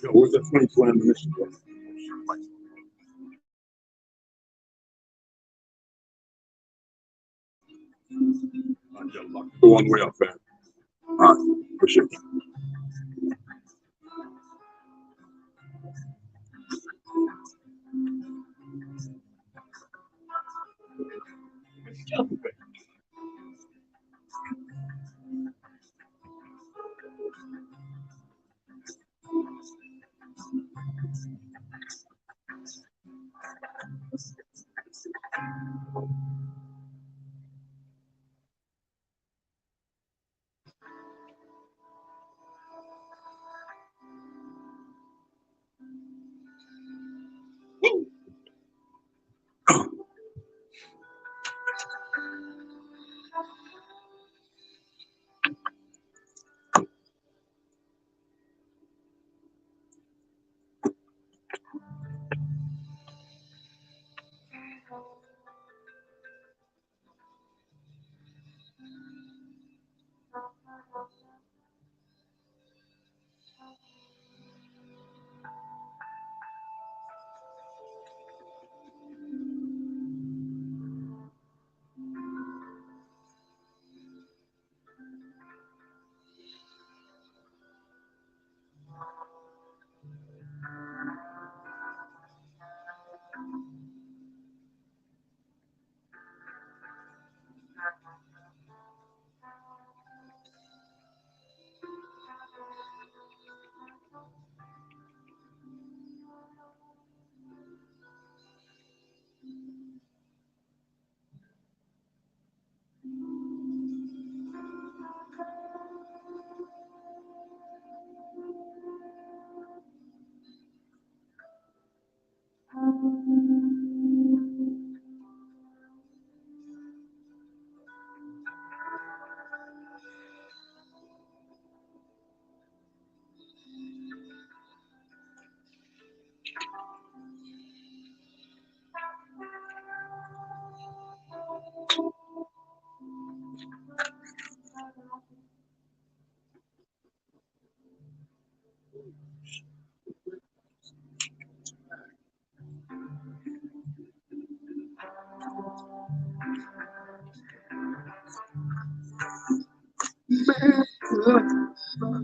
Yo, where's that 2020 ammunition? Go one way up, man. All right, appreciate it.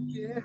Yeah.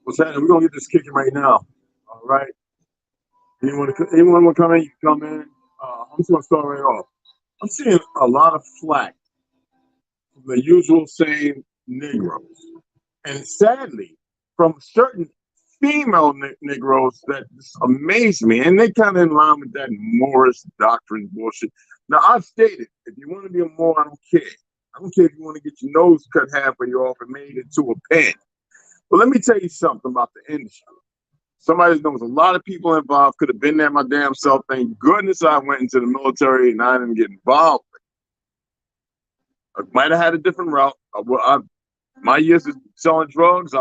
What's happening? We're gonna get this kicking right now. All right. Anyone want to come in? You can come in. I'm just gonna start right off. I'm seeing a lot of flack from the usual same Negroes, and sadly, from certain female Negroes that just amaze me, and they kind of in line with that Morris doctrine bullshit. Now, I've stated, if you want to be a Moor, I don't care. I don't care if you want to get your nose cut halfway off and made into a pen. But let me tell you something about the industry. Somebody knows a lot of people involved. Could have been there my damn self. Thank goodness I went into the military and I didn't get involved. I might have had a different route. My years of selling drugs,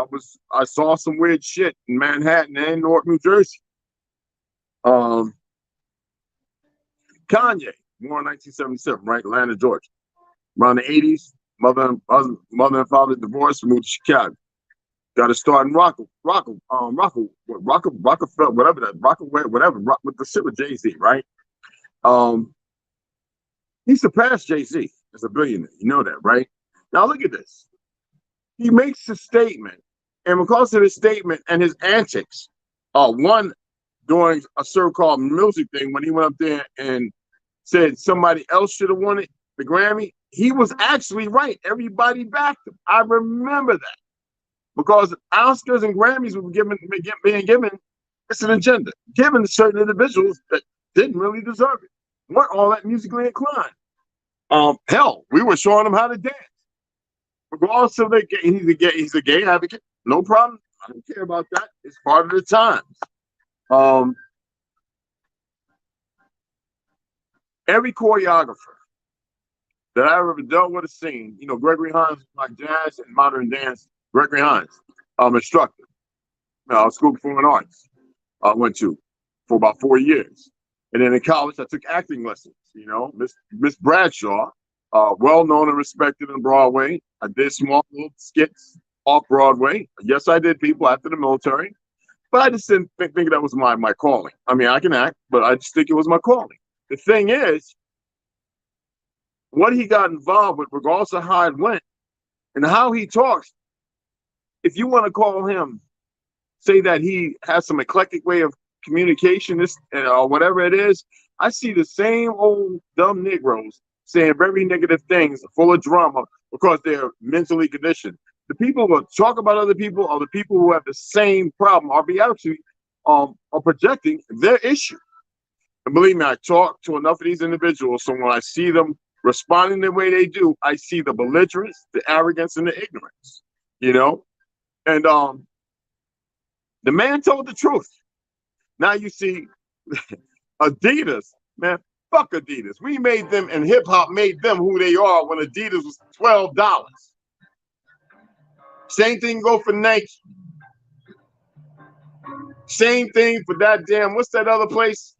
I saw some weird shit in Manhattan and Newark, New Jersey. Kanye, born in 1977, right? Atlanta, Georgia. Around the 80s, mother and father divorced, moved to Chicago. Got to start in Rockefeller, whatever that, whatever, with the shit with Jay-Z, right? He surpassed Jay-Z as a billionaire. You know that, right? Now look at this. He makes a statement, and because of his statement and his antics, one during a so-called music thing when he went up there and said somebody else should have won it, the Grammy, he was actually right. Everybody backed him. I remember that. Because Oscars and Grammys were being given, it's an agenda, given to certain individuals that didn't really deserve it, weren't all that musically inclined. Hell, we were showing them how to dance. Regardless of he's a gay advocate, no problem. I don't care about that. It's part of the times. Every choreographer that I ever dealt with a scene, you know, Gregory Hines, like jazz and modern dance, Gregory Hines, instructor, School of Performing Arts, I went to for about 4 years. And then in college, I took acting lessons, you know, Miss Bradshaw, well known and respected in Broadway. I did small little skits off Broadway. Yes, I did people after the military, but I just didn't think that was my calling. I mean, I can act, but I just think it was my calling. The thing is, what he got involved with, regardless of how it went and how he talks, if you want to call him, say that he has some eclectic way of communication, or whatever it is, I see the same old dumb Negroes saying very negative things, full of drama, because they're mentally conditioned. The people who talk about other people are the people who have the same problem, are projecting their issue. And believe me, I talk to enough of these individuals, so when I see them responding the way they do, I see the belligerence, the arrogance, and the ignorance, you know? And the man told the truth. Now you see Adidas, man, fuck Adidas. We made them, and hip hop made them who they are when Adidas was $12. Same thing go for Nike. Same thing for that damn, what's that other place?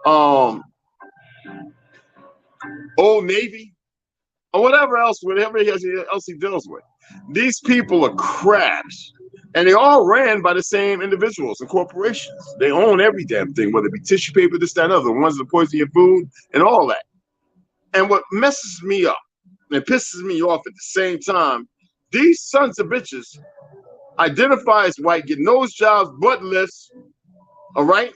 Old Navy, or whatever else he deals with. These people are crabs. And they all ran by the same individuals and corporations. They own every damn thing, whether it be tissue paper, this, that, and other, the ones that poison your food, and all that. And what messes me up and pisses me off at the same time, these sons of bitches identify as white, get nose jobs, butt lifts, all right?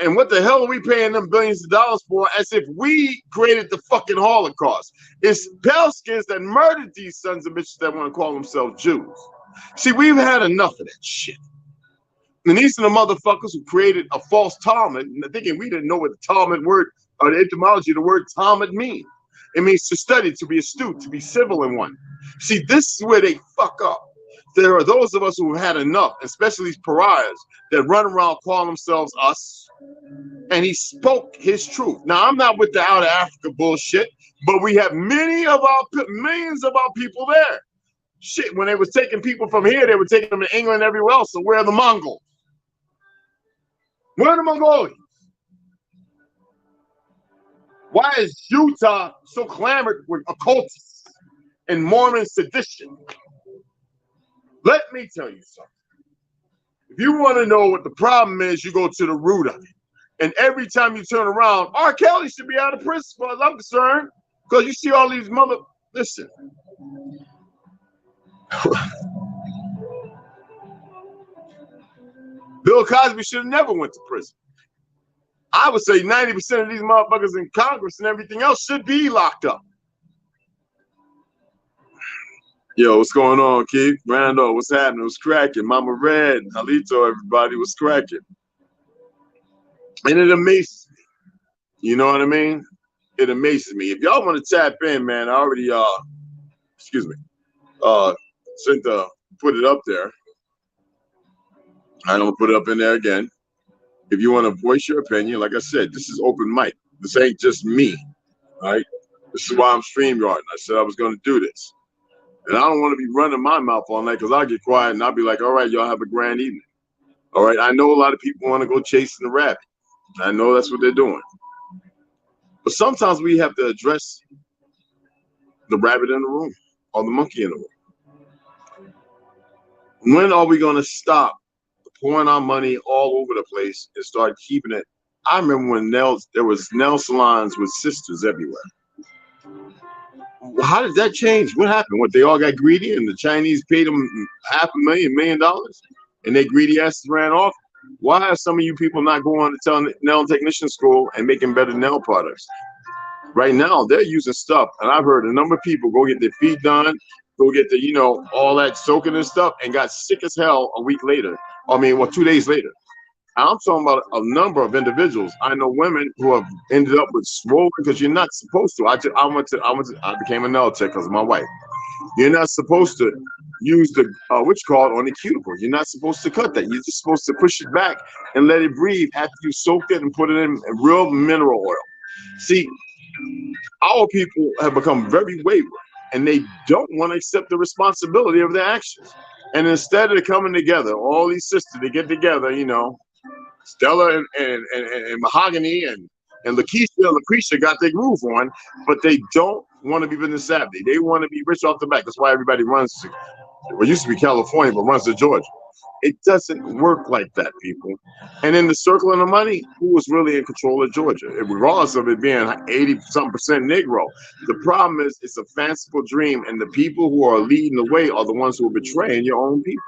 And what the hell are we paying them billions of dollars for, as if we created the fucking Holocaust? It's pale skins that murdered these sons of bitches that want to call themselves Jews. See, we've had enough of that shit. And these are the motherfuckers who created a false Talmud, thinking we didn't know what the Talmud word, or the etymology of the word Talmud means. It means to study, to be astute, to be civil in one. See, this is where they fuck up. There are those of us who have had enough, especially these pariahs that run around calling themselves us. And he spoke his truth. Now, I'm not with the out of Africa bullshit, but we have millions of our people there. Shit, when they was taking people from here, they were taking them to England and everywhere else. So where are the Mongols? Where are the Mongolians? Why is Utah so clamored with occultists and Mormon sedition? Let me tell you something. If you want to know what the problem is, you go to the root of it. And every time you turn around, R. Kelly should be out of prison, as far as I'm concerned, because you see all these listen. Bill Cosby should have never went to prison. I would say 90% of these motherfuckers in Congress and everything else should be locked up. Yo, what's going on, Keith? Randall, what's happening? What's cracking? Mama Red, Alito, everybody, what's cracking? And it amazes me. You know what I mean? It amazes me. If y'all want to tap in, man, I already sent the put it up there. I don't put it up in there again. If you want to voice your opinion, like I said, this is open mic. This ain't just me, right? This is why I'm StreamYarding. I said I was going to do this. And I don't want to be running my mouth all night because I'll get quiet and I'll be like, all right, y'all have a grand evening. All right, I know a lot of people want to go chasing the rabbit. I know that's what they're doing. But sometimes we have to address the rabbit in the room or the monkey in the room. When are we going to stop pouring our money all over the place and start keeping it? I remember when there was nail salons with sisters everywhere. How did that change? What happened? What, they all got greedy and the Chinese paid them $500,000, $1 million, and they greedy asses ran off? Why are some of you people not going to nail technician school and making better nail products? Right now, they're using stuff, and I've heard a number of people go get their feet done, go get the, all that soaking and stuff, and got sick as hell a week later. 2 days later. I'm talking about a number of individuals. I know women who have ended up with swollen because you're not supposed to. I became a nail tech because of my wife. You're not supposed to use the what you call it on the cuticle. You're not supposed to cut that. You're just supposed to push it back and let it breathe after you soaked it and put it in real mineral oil. See, our people have become very wayward and they don't want to accept the responsibility of their actions. And instead of coming together, all these sisters, they get together, Stella and Mahogany and Lucretia got their groove on, but they don't want to be business savvy. They want to be rich off the back. That's why everybody runs to, well, it used to be California, but runs to Georgia. It doesn't work like that, people. And in the circle of the money, who was really in control of Georgia? Regardless of it being 80-something% Negro. The problem is it's a fanciful dream, and the people who are leading the way are the ones who are betraying your own people.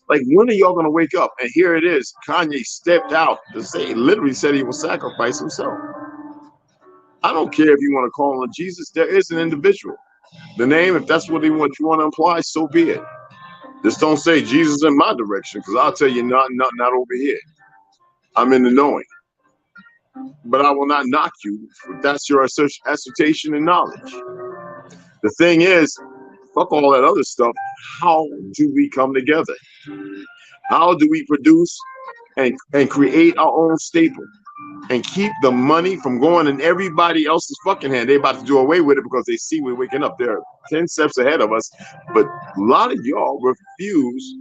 Like, when are y'all going to wake up? And here it is. Kanye stepped out to say, literally said he will sacrifice himself. I don't care if you want to call on Jesus. There is an individual. The name, if that's what you want to imply, so be it. Just don't say Jesus in my direction, because I'll tell you not over here. I'm in the knowing. But I will not knock you if that's your assertion and knowledge. The thing is, fuck all that other stuff. How do we come together? How do we produce and create our own staple and keep the money from going in everybody else's fucking hand? They about to do away with it because they see we're waking up. They're 10 steps ahead of us. But a lot of y'all refuse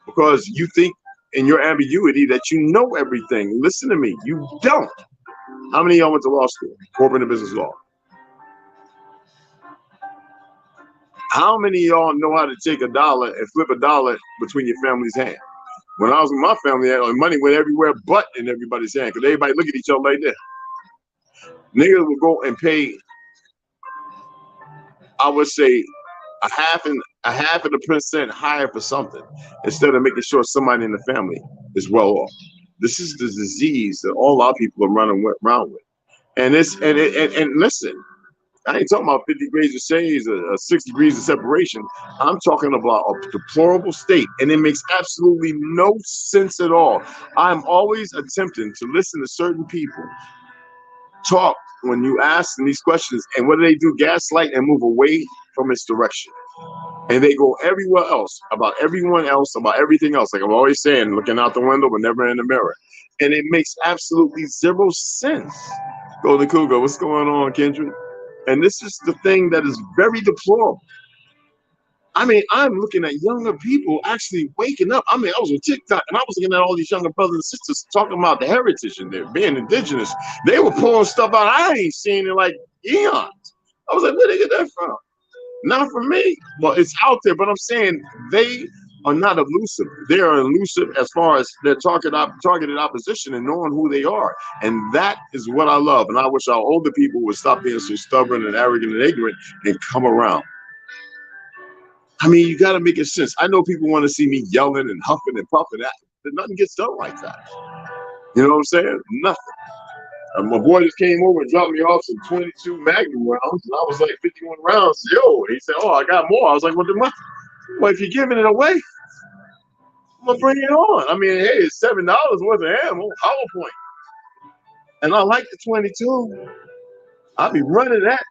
because you think in your ambiguity that you know everything. Listen to me. You don't. How many of y'all went to law school? Corporate and business law. How many of y'all know how to take a dollar and flip a dollar between your family's hands? When I was with my family, money went everywhere but in everybody's hand because everybody look at each other like that. Niggas would go and pay, I would say, a half of the percent higher for something instead of making sure somebody in the family is well off. This is the disease that all our people are running around with. And listen, I ain't talking about 50 degrees of shades or 6 degrees of separation. I'm talking about a deplorable state, and it makes absolutely no sense at all. I'm always attempting to listen to certain people talk when you ask them these questions, and what do? Gaslight and move away from its direction. And they go everywhere else, about everyone else, about everything else. Like I'm always saying, looking out the window, but never in the mirror. And it makes absolutely zero sense. Golden Cougar, what's going on, Kendrick? And this is the thing that is very deplorable. I mean, I'm looking at younger people actually waking up. I mean, I was on TikTok and I was looking at all these younger brothers and sisters talking about the heritage and their being indigenous. They were pulling stuff out I ain't seen in like eons. I was like, where they get that from? Not from me. Well, it's out there, but I'm saying they are not elusive. They are elusive as far as their targeted opposition and knowing who they are. And that is what I love. And I wish our older people would stop being so stubborn and arrogant and ignorant and come around. I mean, you got to make it sense. I know people want to see me yelling and huffing and puffing. Nothing gets done like that. You know what I'm saying? Nothing. My boy just came over and dropped me off some 22 Magnum rounds, and I was like 51 rounds. Yo, he said, "Oh, I got more." I was like, "What the money? Well, if you're giving it away, I'm gonna bring it on." I mean, hey, it's $7 worth of ammo, PowerPoint, and I like the 22. I'll be running that.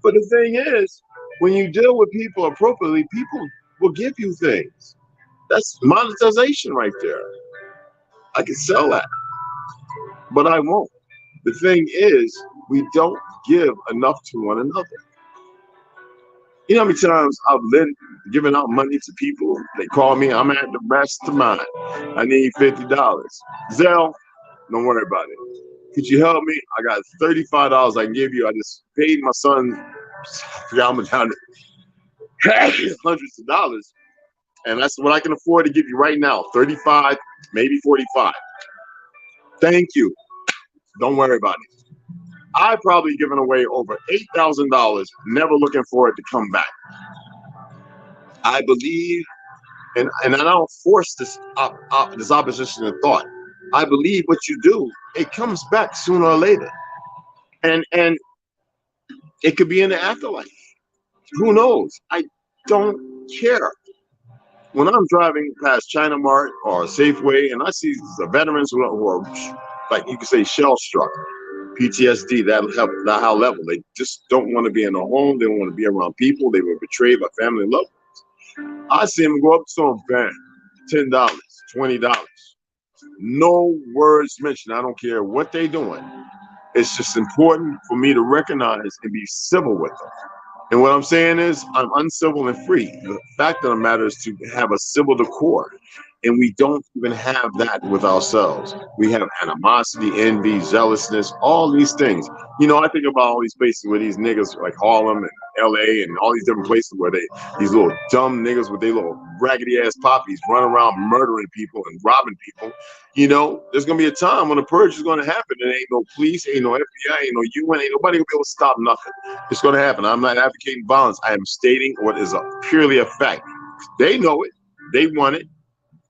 But the thing is, when you deal with people appropriately, people will give you things. That's monetization right there. I can sell that, but I won't. The thing is, we don't give enough to one another. You know how many times I've given out money to people? They call me, I'm at the mastermind. I need $50. Zell, don't worry about it. Could you help me? I got $35 I can give you. I just paid my son, I forgot how much, hundreds of dollars. And that's what I can afford to give you right now. 35, maybe 45. Thank you. Don't worry about it. I've probably given away over $8,000, never looking for it to come back. I believe, and I don't force this opposition of thought. I believe what you do, it comes back sooner or later, and it could be in the afterlife. Who knows? I don't care. When I'm driving past China Mart or Safeway, and I see the veterans who are like you could say shell struck, PTSD, that high level. They just don't want to be in a home. They don't want to be around people. They were betrayed by family and loved ones. I see them go up to them, bam, $10, $20. No words mentioned. I don't care what they're doing. It's just important for me to recognize and be civil with them. And what I'm saying is, I'm uncivil and free. The fact of the matter is to have a civil decor. And we don't even have that with ourselves. We have animosity, envy, zealousness, all these things. You know, I think about all these places where these niggas like Harlem and LA and all these different places where these little dumb niggas with their little raggedy ass poppies run around murdering people and robbing people. You know, there's gonna be a time when the purge is gonna happen. There ain't no police, ain't no FBI, ain't no UN, ain't nobody gonna be able to stop nothing. It's gonna happen. I'm not advocating violence. I am stating what is purely a fact. They know it. They want it.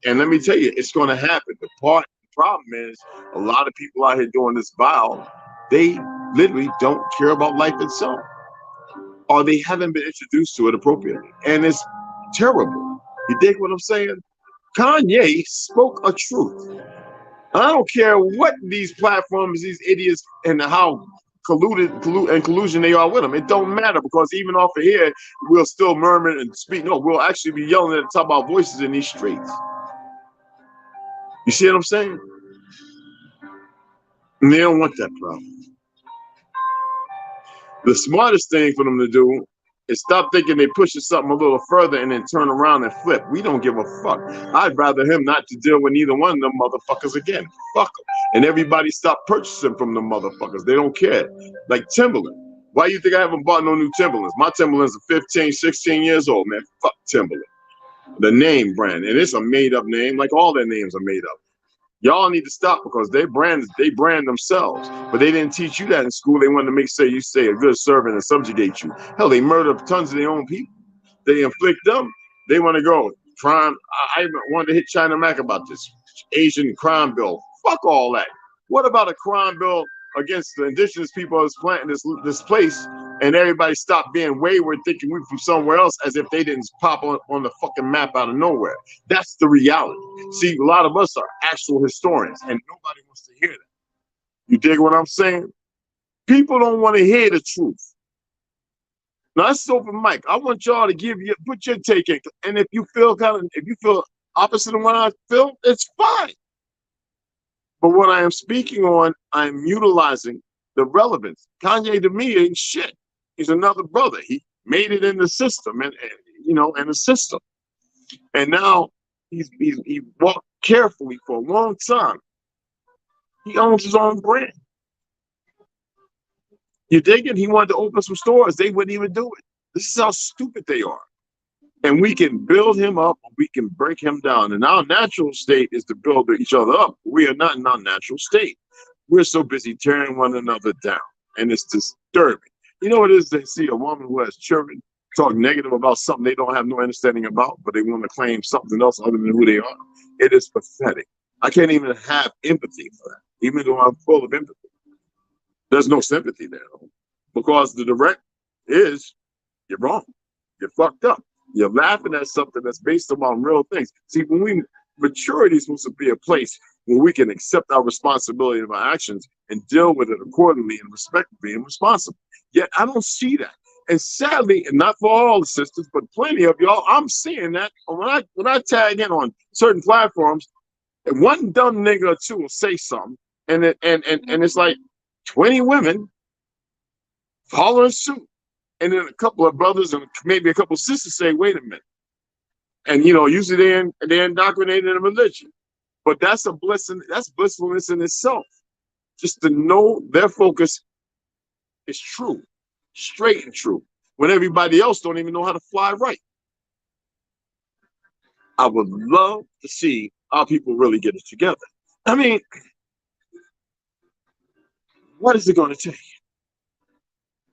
And let me tell you, it's going to happen. The problem is a lot of people out here doing this vile, they literally don't care about life itself, or they haven't been introduced to it appropriately. And it's terrible. You dig what I'm saying? Kanye spoke a truth. I don't care what these platforms, these idiots, and how collusion they are with them. It don't matter, because even off of here, we'll still murmur and speak. No, we'll actually be yelling at the top of our voices in these streets. You see what I'm saying? And they don't want that problem. The smartest thing for them to do is stop thinking they're pushing something a little further and then turn around and flip. We don't give a fuck. I'd rather him not to deal with either one of them motherfuckers again. Fuck them. And everybody stop purchasing from them motherfuckers. They don't care. Like Timberland. Why you think I haven't bought no new Timberlands? My Timberlands are 15, 16 years old, man. Fuck Timberland. The name brand. And it's a made up name, like all their names are made up. Y'all need to stop, because they brand themselves, but they didn't teach you that in school. They wanted to make sure you stay a good servant and subjugate you. Hell, they murder tons of their own people. They inflict them. They want to go crime. I wanted to hit China Mac about this Asian crime bill. Fuck all that. What about a crime bill against the indigenous people that's planting this place, and everybody stopped being wayward, thinking we're from somewhere else, as if they didn't pop on the fucking map out of nowhere. That's the reality. See, a lot of us are actual historians, and nobody wants to hear that. You dig what I'm saying? People don't want to hear the truth. Now, that's open mic. I want y'all to put your take in, and if you feel opposite of what I feel, it's fine. But what I am speaking on, I'm utilizing the relevance. Kanye to me ain't shit. He's another brother. He made it in the system, and in the system. And now he walked carefully for a long time. He owns his own brand. You dig it? He wanted to open some stores. They wouldn't even do it. This is how stupid they are. And we can build him up, or we can break him down. And our natural state is to build each other up. We are not in our natural state. We're so busy tearing one another down. And it's disturbing. You know what it is to see a woman who has children talk negative about something they don't have no understanding about, but they want to claim something else other than who they are? It is pathetic. I can't even have empathy for that, even though I'm full of empathy. There's no sympathy there, because the direct is, you're wrong. You're fucked up. You're laughing at something that's based upon real things. See, maturity is supposed to be a place where we can accept our responsibility of our actions and deal with it accordingly and respectfully and responsibly. Yet I don't see that. And sadly, and not for all the sisters, but plenty of y'all, I'm seeing that when I tag in on certain platforms, and one dumb nigga or two will say something, and it's like 20 women following suit. And then a couple of brothers and maybe a couple of sisters say, wait a minute. And usually they're indoctrinated in religion. But that's that's blissfulness in itself. Just to know their focus is true, straight and true, when everybody else don't even know how to fly right. I would love to see how people really get it together. I mean, what is it going to take?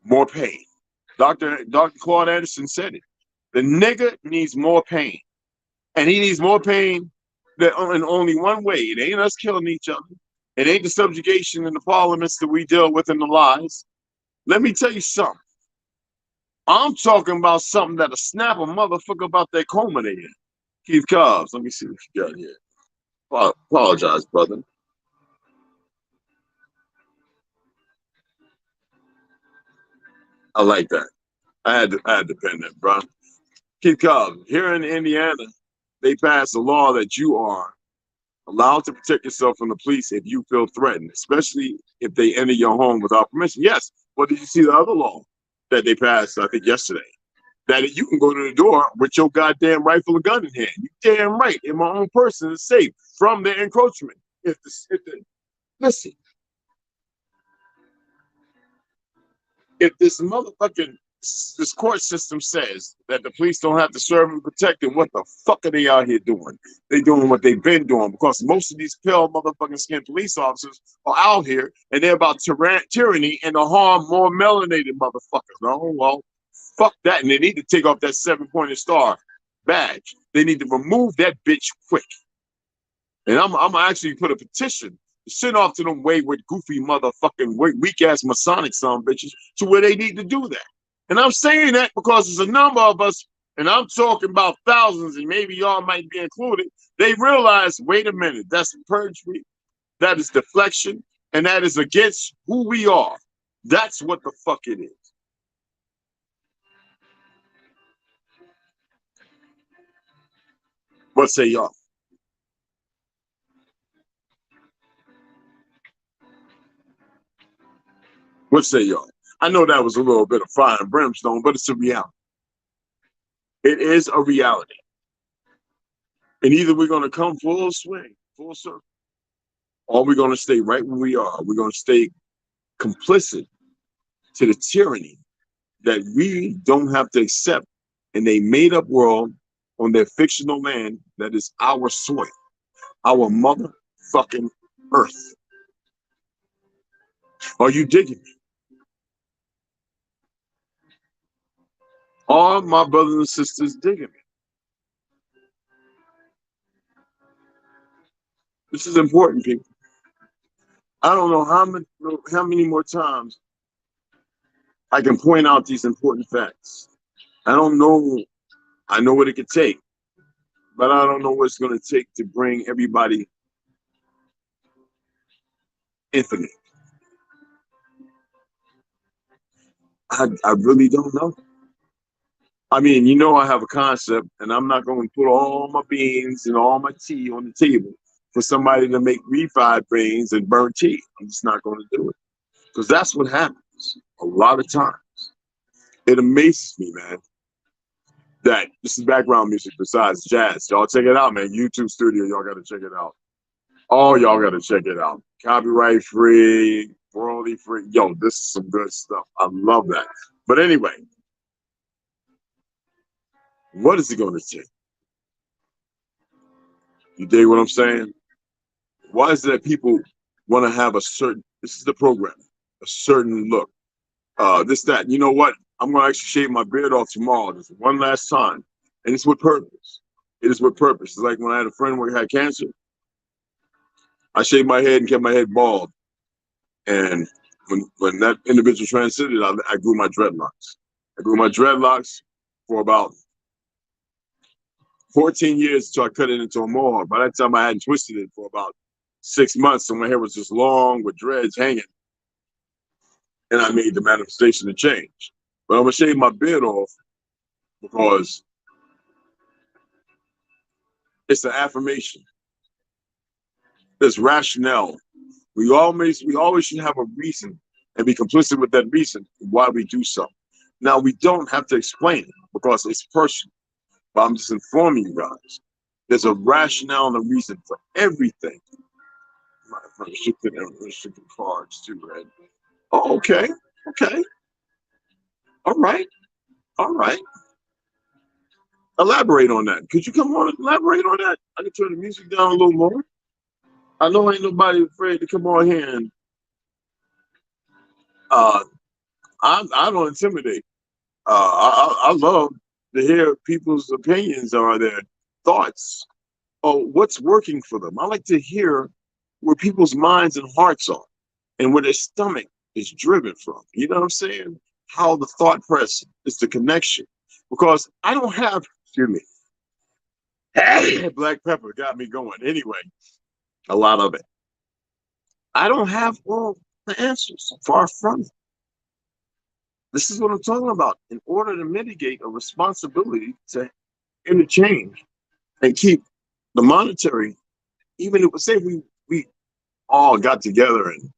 More pain. Dr. Claude Anderson said it. The nigga needs more pain. And he needs more pain in only one way. It ain't us killing each other. It ain't the subjugation in the parliaments that we deal with and the lies. Let me tell you something. I'm talking about something that'll snap a motherfucker about that coma they in. Keith Cobbs, let me see what you got here. Apologize, brother. I like that. I had to pen that, bro. Keith Cobbs, here in Indiana, they passed a law that you are allowed to protect yourself from the police if you feel threatened, especially if they enter your home without permission. Yes, but did you see the other law that they passed, I think, yesterday? That you can go to the door with your goddamn rifle or gun in hand. You damn right, in my own person is safe from their encroachment. Listen, if this motherfucking this court system says that the police don't have to serve and protect them, what the fuck are they out here doing? They doing what they've been doing, because most of these pale motherfucking skin police officers are out here and they're about tyranny and to harm more melanated motherfuckers. No, well, fuck that, and they need to take off that 7-pointed star badge. They need to remove that bitch quick. And I'm actually put a petition to send off to them wayward, goofy motherfucking weak ass Masonic son bitches to where they need to do that. And I'm saying that because there's a number of us, and I'm talking about thousands, and maybe y'all might be included. They realize, wait a minute, that's perjury, that is deflection, and that is against who we are. That's what the fuck it is. What say y'all? What say y'all? I know that was a little bit of fire and brimstone, but it's a reality. It is a reality. And either we're going to come full swing, full circle, or we're going to stay right where we are. We're going to stay complicit to the tyranny that we don't have to accept in a made-up world on their fictional land that is our soil, our motherfucking earth. Are you digging me? Are my brothers and sisters digging me? This is important, people. I don't know how many more times I can point out these important facts. I don't know. I know what it could take, but I don't know what it's going to take to bring everybody infinite. I really don't know. I mean, I have a concept, and I'm not going to put all my beans and all my tea on the table for somebody to make refried beans and burnt tea. I'm just not going to do it, because that's what happens a lot of times. It amazes me, man, that this is background music besides jazz. Y'all check it out, man. YouTube Studio, y'all got to check it out. Oh, y'all got to check it out. Copyright free, royalty free. Yo, this is some good stuff. I love that. But anyway, what is it going to take? You dig what I'm saying? Why is it that people want to have this is the program, a certain look, this, that. You know what? I'm going to actually shave my beard off tomorrow, just one last time. And it's with purpose. It is with purpose. It's like when I had a friend who had cancer. I shaved my head and kept my head bald. And when that individual transited, I grew my dreadlocks. I grew my dreadlocks for about 14 years until I cut it into a mohawk. By that time, I hadn't twisted it for about 6 months, so my hair was just long with dreads hanging. And I made the manifestation to change. But I'm gonna shave my beard off because it's an affirmation. There's rationale. We always should have a reason and be complicit with that reason why we do something. Now we don't have to explain it because it's personal. But I'm just informing you guys. There's a rationale and a reason for everything. My restricted cards too, right? Oh, okay. Okay. All right. All right. Elaborate on that. Could you come on and elaborate on that? I can turn the music down a little more. I know ain't nobody afraid to come on here and uh I don't intimidate. I love to hear people's opinions or their thoughts or what's working for them. I like to hear where people's minds and hearts are and where their stomach is driven from. You know what I'm saying? How the thought press is the connection. Because I don't have, excuse me, black pepper got me going. Anyway, a lot of it. I don't have all the answers. Far from it. This is what I'm talking about. In order to mitigate a responsibility to interchange and keep the monetary, even if say we all got together and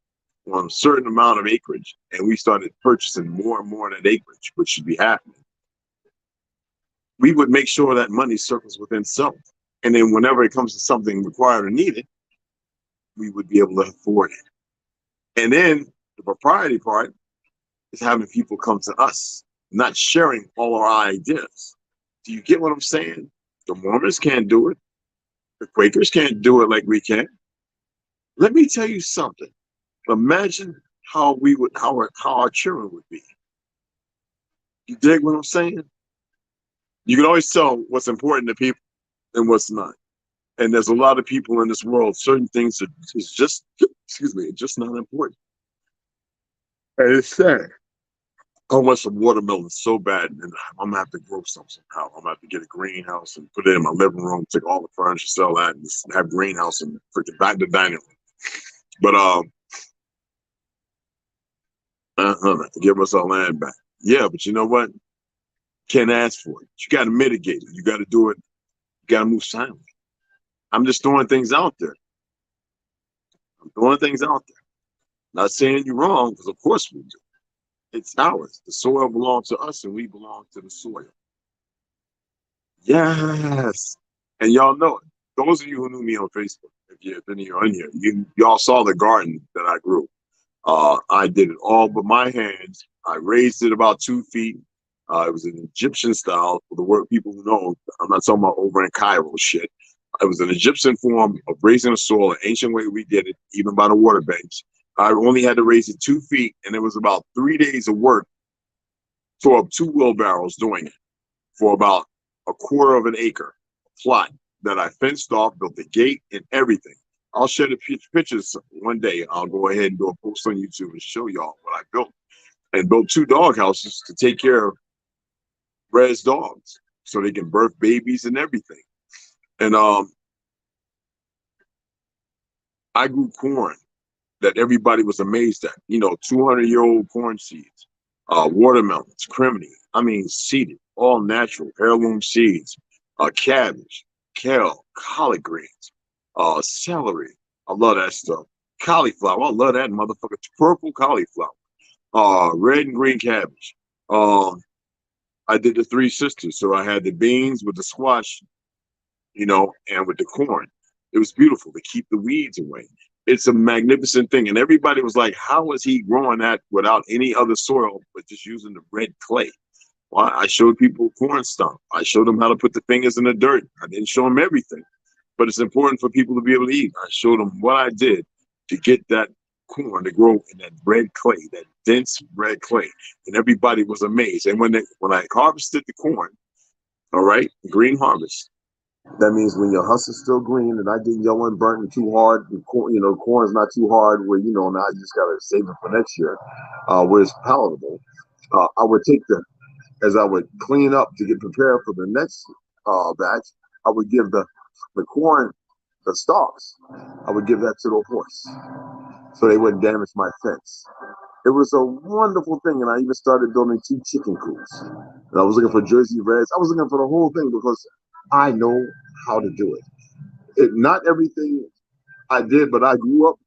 on a certain amount of acreage and we started purchasing more and more of that acreage, which should be happening, we would make sure that money circles within self. And then whenever it comes to something required or needed, we would be able to afford it. And then the propriety part is having people come to us, not sharing all our ideas. Do you get what I'm saying? The Mormons can't do it. The Quakers can't do it like we can. Let me tell you something. Imagine how our children would be. You dig what I'm saying? You can always tell what's important to people and what's not. And there's a lot of people in this world, certain things are is just excuse me, just not important. And it's sad. I want some watermelon so bad, and I'm gonna have to grow some somehow. I'm gonna have to get a greenhouse and put it in my living room, take all the furniture, sell that, and just have greenhouse and freaking back to dining room. But give us our land back. Yeah, but you know what? Can't ask for it. You got to mitigate it. You got to do it. You got to move silently. I'm just throwing things out there. I'm throwing things out there. Not saying you're wrong, because of course we do. It's ours. The soil belongs to us, and we belong to the soil. Yes. And y'all know it. Those of you who knew me on Facebook, if you've been here on here, y'all saw the garden that I grew. I did it all with my hands. I raised it about 2 feet. It was an Egyptian style. For the word people who know, I'm not talking about over in Cairo shit. It was an Egyptian form of raising the soil, an ancient way we did it, even by the water banks. I only had to raise it 2 feet, and it was about 3 days of work. Tore up 2 wheelbarrows doing it for about a quarter of an acre plot that I fenced off, built the gate and everything. I'll share the pictures one day. I'll go ahead and do a post on YouTube and show y'all what I built. And built 2 dog houses to take care of Red's dogs so they can birth babies and everything. And I grew corn that everybody was amazed at. 200-year-old corn seeds, watermelons, criminy. I mean, seeded, all natural, heirloom seeds, cabbage, kale, collard greens, celery. I love that stuff. Cauliflower. I love that motherfucker. Purple cauliflower. Red and green cabbage. I did the Three Sisters. So I had the beans with the squash, and with the corn. It was beautiful to keep the weeds away. It's a magnificent thing. And everybody was like, how is he growing that without any other soil, but just using the red clay? Well, I showed people corn stump. I showed them how to put the fingers in the dirt. I didn't show them everything, but it's important for people to be able to eat. I showed them what I did to get that corn to grow in that red clay, that dense red clay. And everybody was amazed. And when I harvested the corn, all right, green harvest, that means when your husk is still green and not getting yellow and burnt and too hard, and corn's not too hard where, now I just got to save it for next year, where it's palatable. I would take as I would clean up to get prepared for the next batch, I would give the corn, the stalks, I would give that to the horse so they wouldn't damage my fence. It was a wonderful thing, and I even started building 2 chicken coops. And I was looking for Jersey Reds. I was looking for the whole thing because I know how to do it. Not everything I did, but I grew up.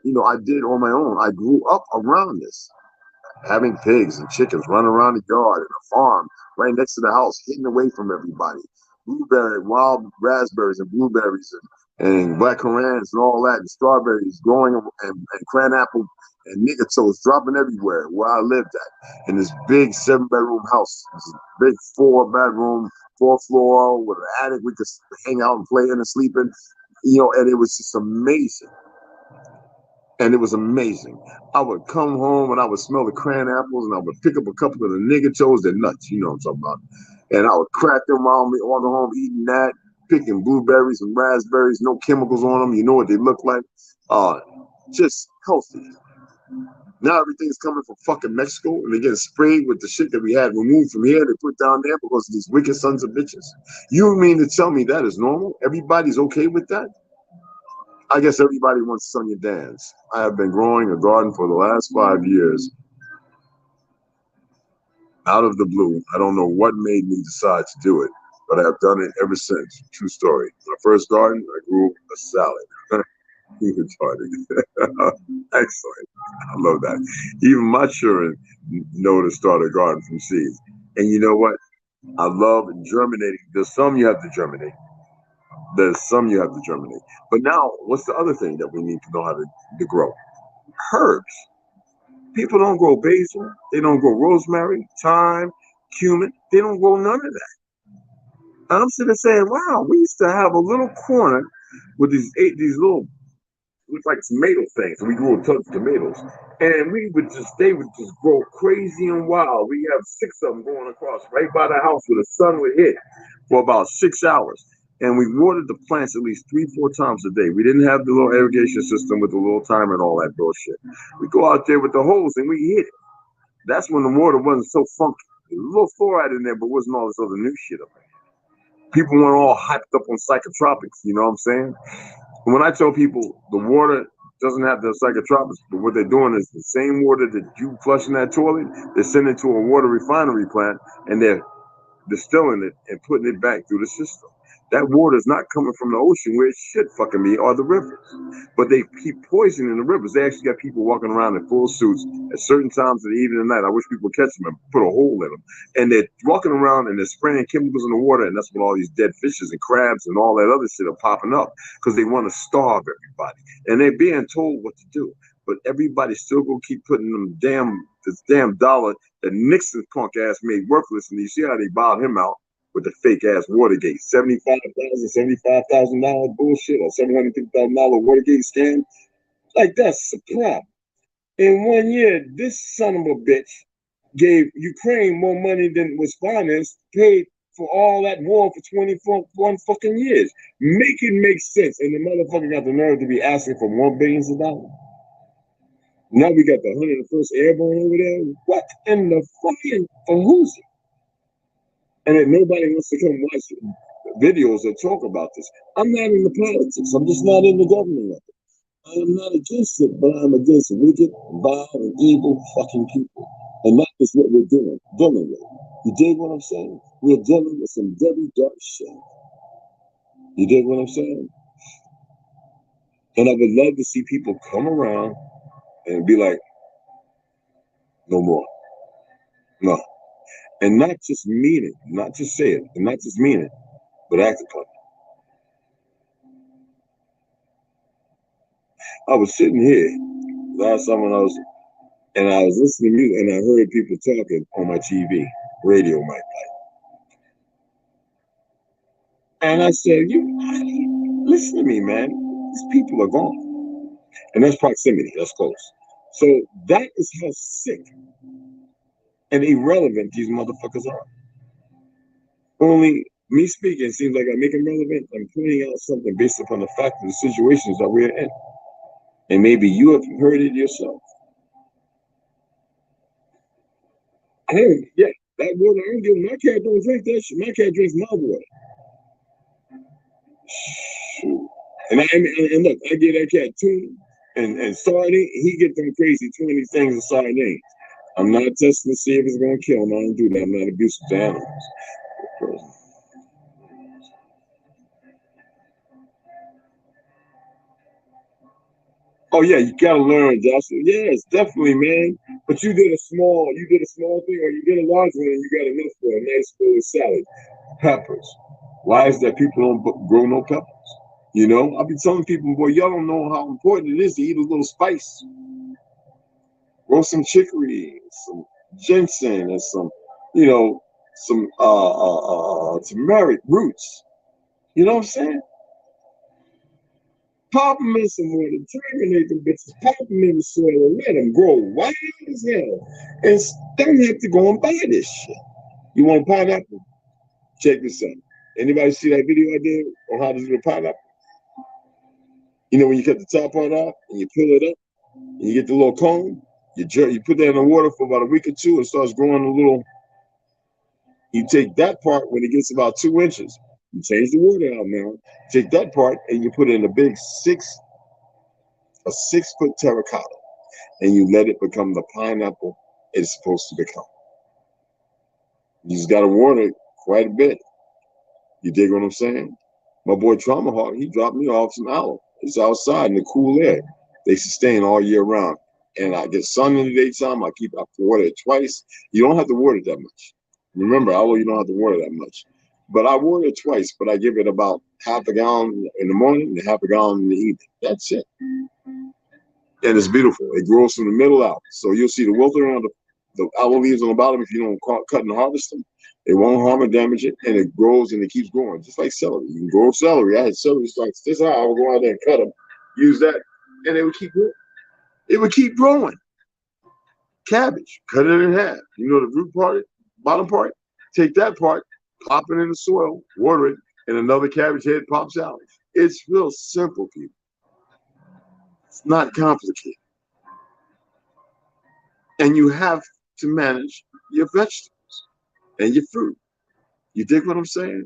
I did on my own. I grew up around this, having pigs and chickens running around the yard and a farm right next to the house, hidden away from everybody. Blueberry, wild raspberries and blueberries and black currants and all that, and strawberries growing and cran apple and nigger toast dropping everywhere where I lived at. In this big 7-bedroom house, this big 4-bedroom, 4th floor with an attic we could hang out and play in and sleep in. And it was just amazing. And it was amazing. I would come home and I would smell the cran apples and I would pick up a couple of the nigger toes, they're nuts, you know what I'm talking about. And I would crack them on me on the home, eating that, picking blueberries and raspberries, no chemicals on them. You know what they look like. Uh, just healthy. Now everything's coming from fucking Mexico and they're getting sprayed with the shit that we had removed from here. They put down there because of these wicked sons of bitches. You mean to tell me that is normal? Everybody's okay with that? I guess everybody wants Sonia Dance. I have been growing a garden for the last 5 years out of the blue. I don't know what made me decide to do it, but I have done it ever since. True story. My first garden, I grew a salad. You retarded. Excellent. I love that. Even my children know to start a garden from seeds. And you know what? I love germinating. There's some you have to germinate. There's some you have to germinate. But now, what's the other thing that we need to know how to grow? Herbs. People don't grow basil. They don't grow rosemary, thyme, cumin. They don't grow none of that. And I'm sitting there saying, wow, we used to have a little corner with these little looked like tomato things. We grew a ton of tomatoes, and they would just grow crazy and wild. We have 6 of them going across right by the house where the sun would hit for about 6 hours. And we watered the plants at least 3, 4 times a day. We didn't have the little irrigation system with the little timer and all that bullshit. We go out there with the hose and we hit it. That's when the water wasn't so funky. There was a little fluoride in there, but wasn't all this other new shit up there. People weren't all hyped up on psychotropics, you know what I'm saying? When I tell people the water doesn't have the psychotropics, but what they're doing is the same water that you flush in that toilet, they're sending it to a water refinery plant and they're distilling it and putting it back through the system. That water is not coming from the ocean where it should fucking be, or the rivers. But they keep poisoning the rivers. They actually got people walking around in full suits at certain times of the evening and night. I wish people would catch them and put a hole in them. And they're walking around and they're spraying chemicals in the water, and that's when all these dead fishes and crabs and all that other shit are popping up because they want to starve everybody. And they're being told what to do. But everybody's still gonna keep putting this damn dollar that Nixon's punk ass made worthless, and you see how they bowed him out with the fake ass Watergate, $75,000 bullshit, or $750,000 Watergate scam. Like that's a problem. In 1 year, this son of a bitch gave Ukraine more money than was financed, paid for all that war for 21 fucking years. Make it make sense. And the motherfucker got the nerve to be asking for more billions of dollars. Now we got the 101st Airborne over there. What in the fucking for who's it? And then nobody wants to come watch videos that talk about this. I'm not in the politics. I'm just not in the government of it. I am not against it, but I'm against wicked, vile, and evil fucking people. And that is what we're dealing with. You dig what I'm saying? We're dealing with some very dark shit. You dig what I'm saying? And I would love to see people come around and be like, no more. No. And not just mean it, not just say it, and not just mean it, but act upon it. I was sitting here last summer and I was listening to music and I heard people talking on my TV, radio mic. And I said, listen to me, man. These people are gone. And that's proximity, that's close. So that is how sick and irrelevant these motherfuckers are. Only me speaking seems like I make them relevant. I'm pointing out something based upon the fact of the situations that we're in. And maybe you have heard it yourself. Hey, yeah, that water, I don't give my cat don't drink that shit. My cat drinks my water. Shoot. And look, I give that cat tuna and sardine, he get them crazy 20 things of sardines. I'm not testing to see if it's gonna kill him. I don't do that. I'm not abusive to animals. Oh yeah, you gotta learn, Joshua. Yes, definitely, man. But you did a small thing, or you did a large one, and you got enough for a nice bowl of salad. Peppers. Why is that people don't grow no peppers? You know, I be telling people, boy, y'all don't know how important it is to eat a little spice. Grow some chicory, some ginseng, and some, you know, some turmeric roots. You know what I'm saying? Pop them in some water, terminate them bitches, pop them in the soil, and let them grow wild as hell. And don't have to go and buy this shit. You want a pineapple? Check this out. Anybody see that video I did on how to do a pineapple? You know, when you cut the top part off and you peel it up and you get the little cone, you put that in the water for about a week or two, it starts growing a little. You take that part when it gets about 2 inches. You change the water out now. Take that part and you put it in a big 6-foot terracotta, and you let it become the pineapple it's supposed to become. You just got to water it quite a bit. You dig what I'm saying? My boy Trauma Hawk, he dropped me off some aloe. It's outside in the cool air. They sustain all year round. And I get sun in the daytime. I water it twice. You don't have to water it that much. Remember, aloe, you don't have to water that much. But I water it twice, but I give it about half a gallon in the morning and half a gallon in the evening. That's it. And it's beautiful. It grows from the middle out. So you'll see the wilting on the aloe leaves on the bottom if you don't cut and harvest them. It won't harm or damage it, and it grows and it keeps growing, just like celery. You can grow celery. I had celery stalks this high. I would go out there and cut them, use that, and it would keep growing. It would keep growing. Cabbage, cut it in half. You know the root part, bottom part? Take that part, pop it in the soil, water it, and another cabbage head pops out. It's real simple, people. It's not complicated. And you have to manage your vegetables and your fruit. You dig what I'm saying?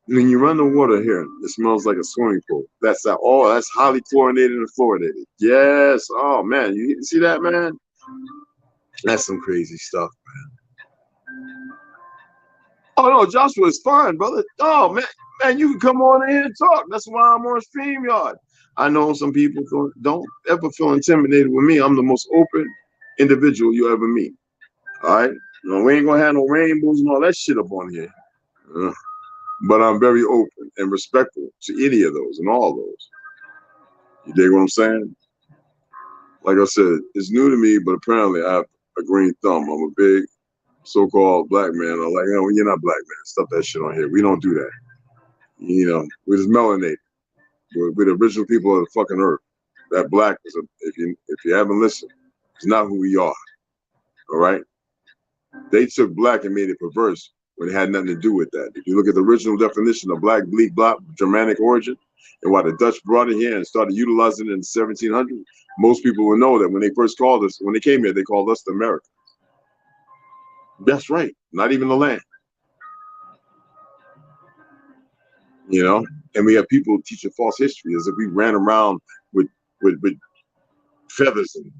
When you run the water here, it smells like a swimming pool. That's highly chlorinated and fluoridated. Yes. Oh man, you see that, man? That's some crazy stuff, man. Oh no, Joshua is fine, brother. Oh man, you can come on in and talk. That's why I'm on StreamYard. I know some people don't ever feel intimidated with me. I'm the most open individual you ever meet. All right? No, we ain't gonna have no rainbows and all that shit up on here. But I'm very open and respectful to any of those and all those. You dig what I'm saying? Like I said, it's new to me, but apparently I have a green thumb. I'm a big so-called black man. I'm like, no, you're not black, man. Stop that shit on here. We don't do that. You know, we're just melanated. We're the original people of the fucking earth. That black is, if you haven't listened, it's not who we are. All right? They took black and made it perverse when it had nothing to do with that. If you look at the original definition of black, bleak, black, Germanic origin, and why the Dutch brought it here and started utilizing it in 1700, most people will know that when they first called us, when they came here, they called us the Americans. That's right. Not even the land. You know? And we have people teaching false history as if we ran around with feathers and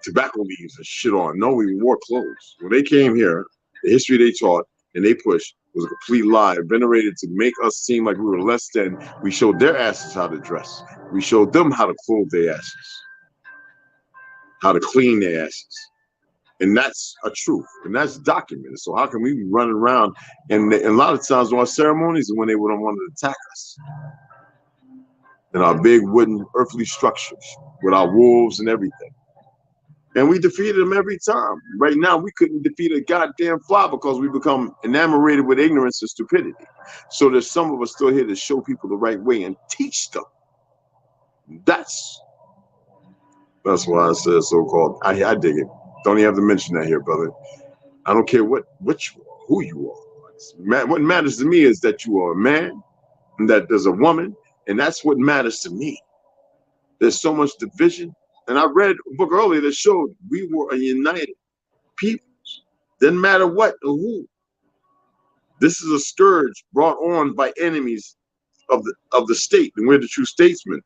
tobacco leaves and shit on. No, we wore clothes. When they came here, the history they taught and they pushed was a complete lie, venerated to make us seem like we were less than. We showed their asses how to dress. We showed them how to clothe their asses, how to clean their asses. And that's a truth, and that's documented. So how can we be running around? And a lot of times on our ceremonies is when they would want to attack us in our big wooden earthly structures with our wolves and everything. And we defeated them every time. Right now, we couldn't defeat a goddamn fly because we become enamored with ignorance and stupidity. So there's some of us still here to show people the right way and teach them. That's why I said so-called. I dig it. Don't even have to mention that here, brother. I don't care what you are, who you are. What matters to me is that you are a man and that there's a woman, and that's what matters to me. There's so much division. And I read a book earlier that showed we were a united people. Didn't matter what or who. This is a scourge brought on by enemies of the state, and we're the true statesmen.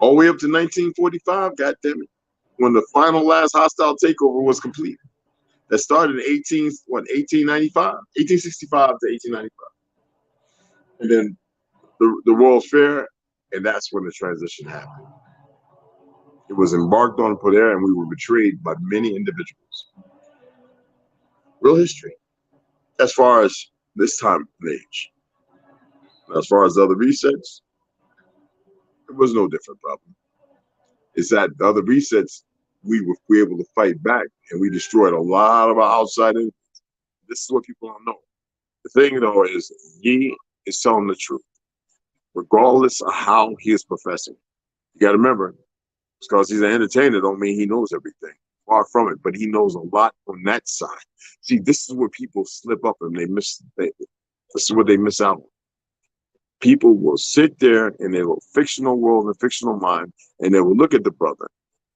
all the way up to 1945, God damn it, when the final last hostile takeover was complete. That started in 1895, 1865 to 1895. And then the World's Fair, and that's when the transition happened. It was embarked on for there, and we were betrayed by many individuals. Real history, as far as this time and age. As far as the other resets, it was no different problem. It's that the other resets, we were able to fight back, and we destroyed a lot of our outside enemies. This is what people don't know. The thing, though, is Ye is telling the truth, regardless of how he is professing. You got to remember, because he's an entertainer don't mean he knows everything. Far from it, but he knows a lot on that side. See, this is where people slip up and this is what they miss out on. People will sit there in their little fictional world and fictional mind, and they will look at the brother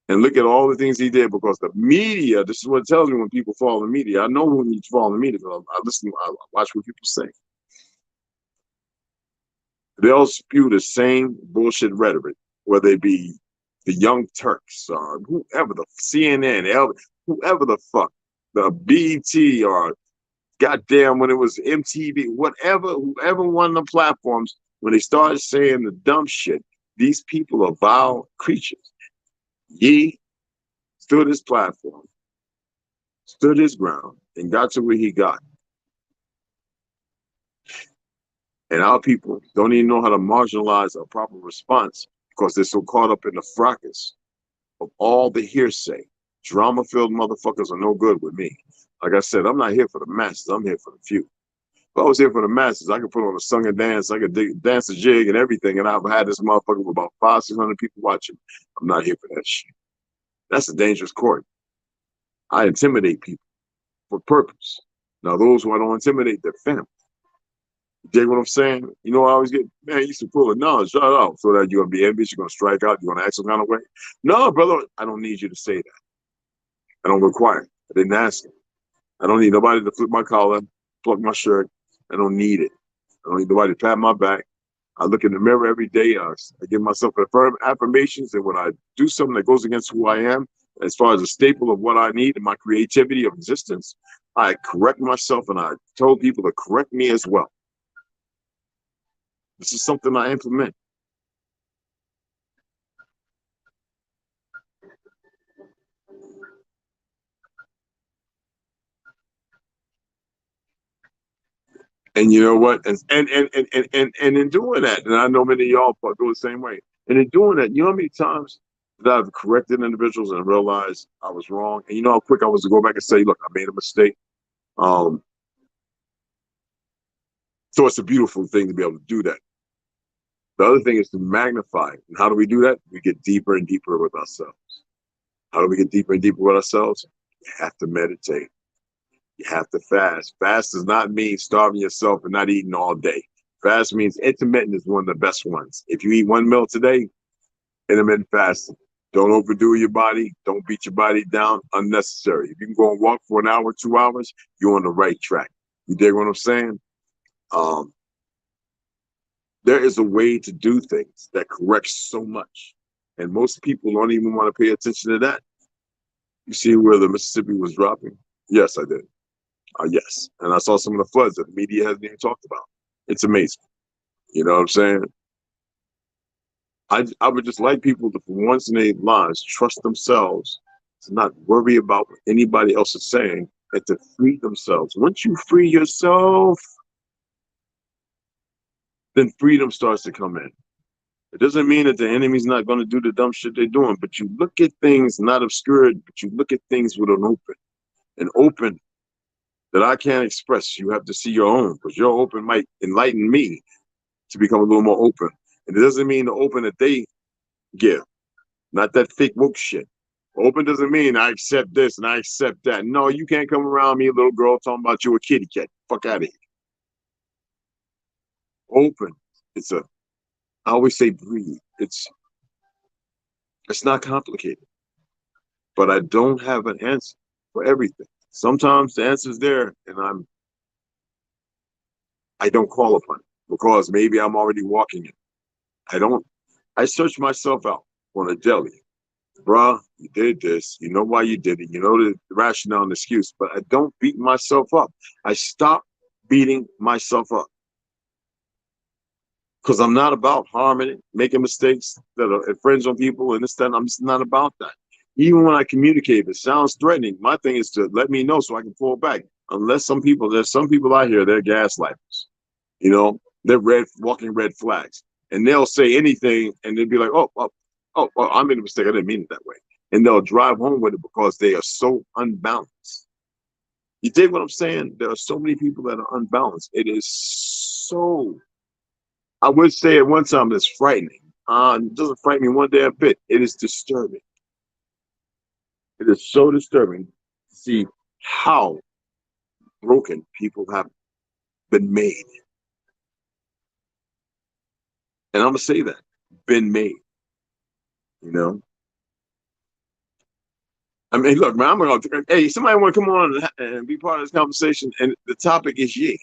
and look at all the things he did, because the media, this is what it tells me when people follow the media. I know when you follow the media, because I listen, I watch what people say. They'll spew the same bullshit rhetoric, whether it be the Young Turks or whoever, the CNN, whoever the fuck, the BET or goddamn when it was MTV, whatever, whoever one of the platforms, when they started saying the dumb shit, these people are vile creatures. Ye stood his platform, stood his ground, and got to where he got. And our people don't even know how to marginalize a proper response because they're so caught up in the fracas of all the hearsay. Drama-filled motherfuckers are no good with me. Like I said, I'm not here for the masses. I'm here for the few. If I was here for the masses, I could put on a song and dance. I could dance a jig and everything, and I've had this motherfucker with about 500-600 people watching. I'm not here for that shit. That's a dangerous court. I intimidate people for purpose. Now, those who I don't intimidate, they're family. You dig what I'm saying? You know, I always get, man, you used to pull it. No, shut up. So that you're going to be envious, you're going to strike out, you're going to act some kind of way. No, brother, I don't need you to say that. I don't require it. I didn't ask it. I don't need nobody to flip my collar, pluck my shirt. I don't need it. I don't need nobody to pat my back. I look in the mirror every day. I give myself affirmations, and when I do something that goes against who I am, as far as a staple of what I need and my creativity of existence, I correct myself, and I told people to correct me as well. This is something I implement. And you know what? And in doing that, and I know many of y'all go the same way. And in doing that, you know how many times that I've corrected individuals and realized I was wrong? And you know how quick I was to go back and say, look, I made a mistake. So it's a beautiful thing to be able to do that. The other thing is to magnify. And how do we do that? We get deeper and deeper with ourselves. How do we get deeper and deeper with ourselves? You have to meditate. You have to fast. Fast does not mean starving yourself and not eating all day. Fast means intermittent is one of the best ones. If you eat one meal today, intermittent fasting. Don't overdo your body. Don't beat your body down unnecessary. If you can go and walk for an hour, 2 hours, you're on the right track. You dig what I'm saying? There is a way to do things that corrects so much. And most people don't even want to pay attention to that. You see where the Mississippi was dropping? Yes, I did. Yes. And I saw some of the floods that the media hasn't even talked about. It's amazing. You know what I'm saying? I would just like people to, for once in their lives, trust themselves, to not worry about what anybody else is saying, and to free themselves. Once you free yourself, then freedom starts to come in. It doesn't mean that the enemy's not going to do the dumb shit they're doing, but you look at things not obscured, but you look at things with an open that I can't express. You have to see your own, because your open might enlighten me to become a little more open. And it doesn't mean the open that they give, not that fake woke shit. Open doesn't mean I accept this and I accept that. No, you can't come around me, little girl, talking about you a kitty cat. Fuck out of here. Open. I always say breathe. It's not complicated, but I don't have an answer for everything. Sometimes the answer's there, and I don't call upon it because maybe I'm already walking it. I search myself out. on a deli. Bruh, you did this. You know why you did it. You know the rationale and excuse, but I don't beat myself up. I stop beating myself up because I'm not about harming it, making mistakes that are infringe on people and this, that. I'm just not about that. Even when I communicate, if it sounds threatening, my thing is to let me know so I can pull back. Unless there's some people out here, they're gaslighters. You know, they're walking red flags. And they'll say anything and they'll be like, oh, I made a mistake. I didn't mean it that way. And they'll drive home with it because they are so unbalanced. You dig what I'm saying? There are so many people that are unbalanced. It is so, I would say at one time it's frightening. It doesn't frighten me one damn bit. It is disturbing. It is so disturbing to see how broken people have been made. And I'm going to say that, been made, you know? I mean, look, man, hey, somebody want to come on and be part of this conversation? And the topic is Ye.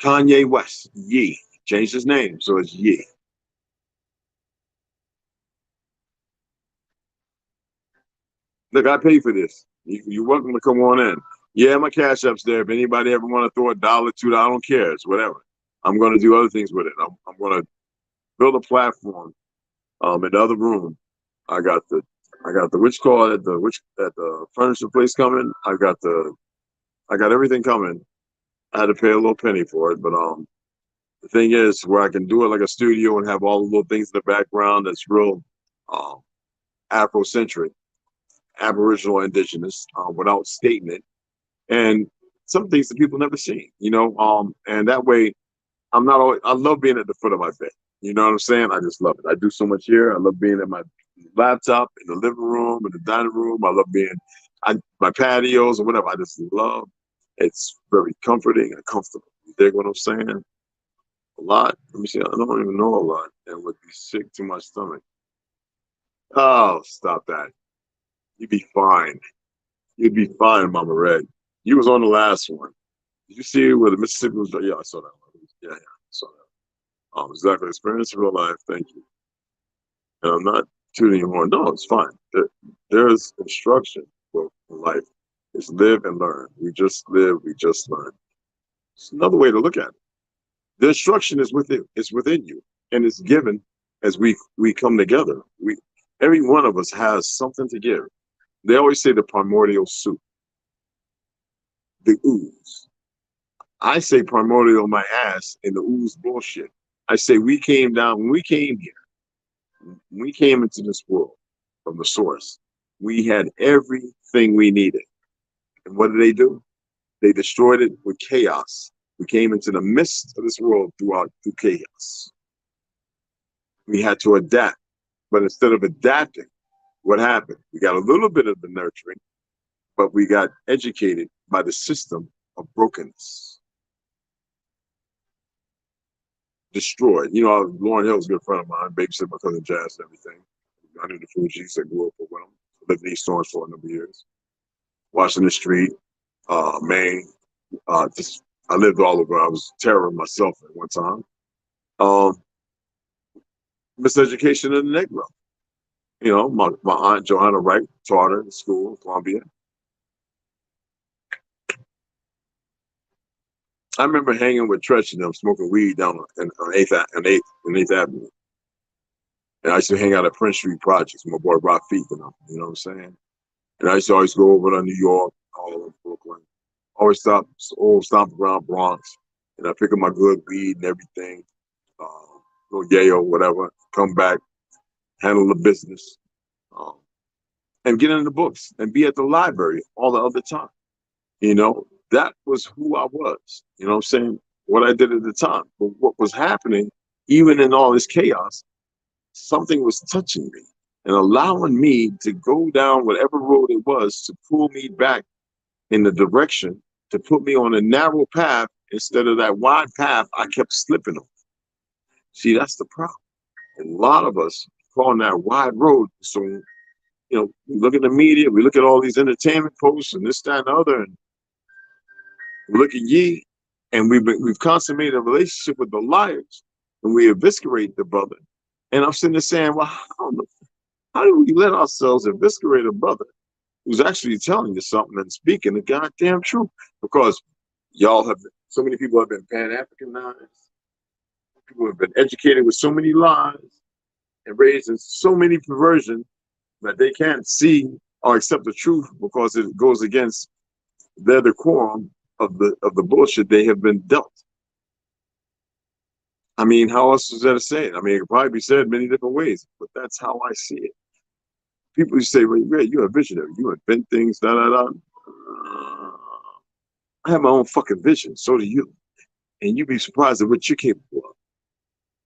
Kanye West, Ye. Changed his name, so it's Ye. Look, I pay for this. You're welcome to come on in. Yeah, my Cash App's there. If anybody ever want to throw $1, $2, I don't care. It's whatever. I'm going to do other things with it. I'm going to build a platform. In the other room, I got the witch call at the furniture place coming. I got everything coming. I had to pay a little penny for it, but the thing is where I can do it like a studio and have all the little things in the background that's real um, Afrocentric, Aboriginal, Indigenous, without stating it, and some things that people never seen, you know. And that way, I'm not always. I love being at the foot of my bed. You know what I'm saying? I just love it. I do so much here. I love being at my laptop in the living room, in the dining room. I love being my patios or whatever. I just love. It's very comforting and comfortable. You dig what I'm saying? A lot. Let me see. I don't even know a lot, and would be sick to my stomach. Oh, stop that. You'd be fine. You'd be fine, Mama Red. You was on the last one. Did you see where the Mississippi was? Yeah, I saw that one. Yeah, I saw that. Exactly. Experience of real life. Thank you. And I'm not tooting your horn. No, it's fine. There's instruction for life. It's live and learn. We just live. We just learn. It's another way to look at it. The instruction is within. It's within you, and it's given as we come together. Every one of us has something to give. They always say the primordial soup, the ooze. I say primordial my ass and the ooze bullshit. I say we came down when we came here. When we came into this world from the source, we had everything we needed. And what did they do? They destroyed it with chaos. We came into the midst of this world through chaos. We had to adapt. But instead of adapting, what happened? We got a little bit of the nurturing, but we got educated by the system of brokenness. Destroyed. You know, Lauren Hill's a good friend of mine, babysit my cousin Jazz and everything. I knew the Fugees. I grew up with them. Lived in East Orange for a number of years. Watching the street, Maine. I lived all over. I was terroring myself at one time. Miseducation of the Negro. You know, my aunt Johanna Wright taught her in school in Columbia. I remember hanging with Tretch and them, smoking weed down on 8th Avenue. And I used to hang out at Prince Street Projects with my boy Rafiq and them, you know what I'm saying? And I used to always go over to New York, all over Brooklyn. Always stop around Bronx. And I pick up my good weed and everything, little yayo, whatever, come back, handle the business, and get into the books and be at the library all the other time. You know, that was who I was, you know what I'm saying? What I did at the time. But what was happening, even in all this chaos, something was touching me and allowing me to go down whatever road it was to pull me back in the direction, to put me on a narrow path instead of that wide path I kept slipping on. See, that's the problem. And a lot of us on that wide road. So, you know, we look at the media, we look at all these entertainment posts and this, that, and the other, and we look at Ye, and we've consummated a relationship with the liars, and we eviscerate the brother. And I'm sitting there saying, well, how do we let ourselves eviscerate a brother who's actually telling you something and speaking the goddamn truth? Because y'all have, so many people have been Pan-Africanized. People have been educated with so many lies and raised in so many perversions that they can't see or accept the truth because it goes against their decorum of the bullshit they have been dealt. I mean, how else is that to say it? I mean, it could probably be said many different ways, but that's how I see it. People used to say, well, you're a visionary. You invent things, da da da. I have my own fucking vision. So do you. And you'd be surprised at what you're capable of.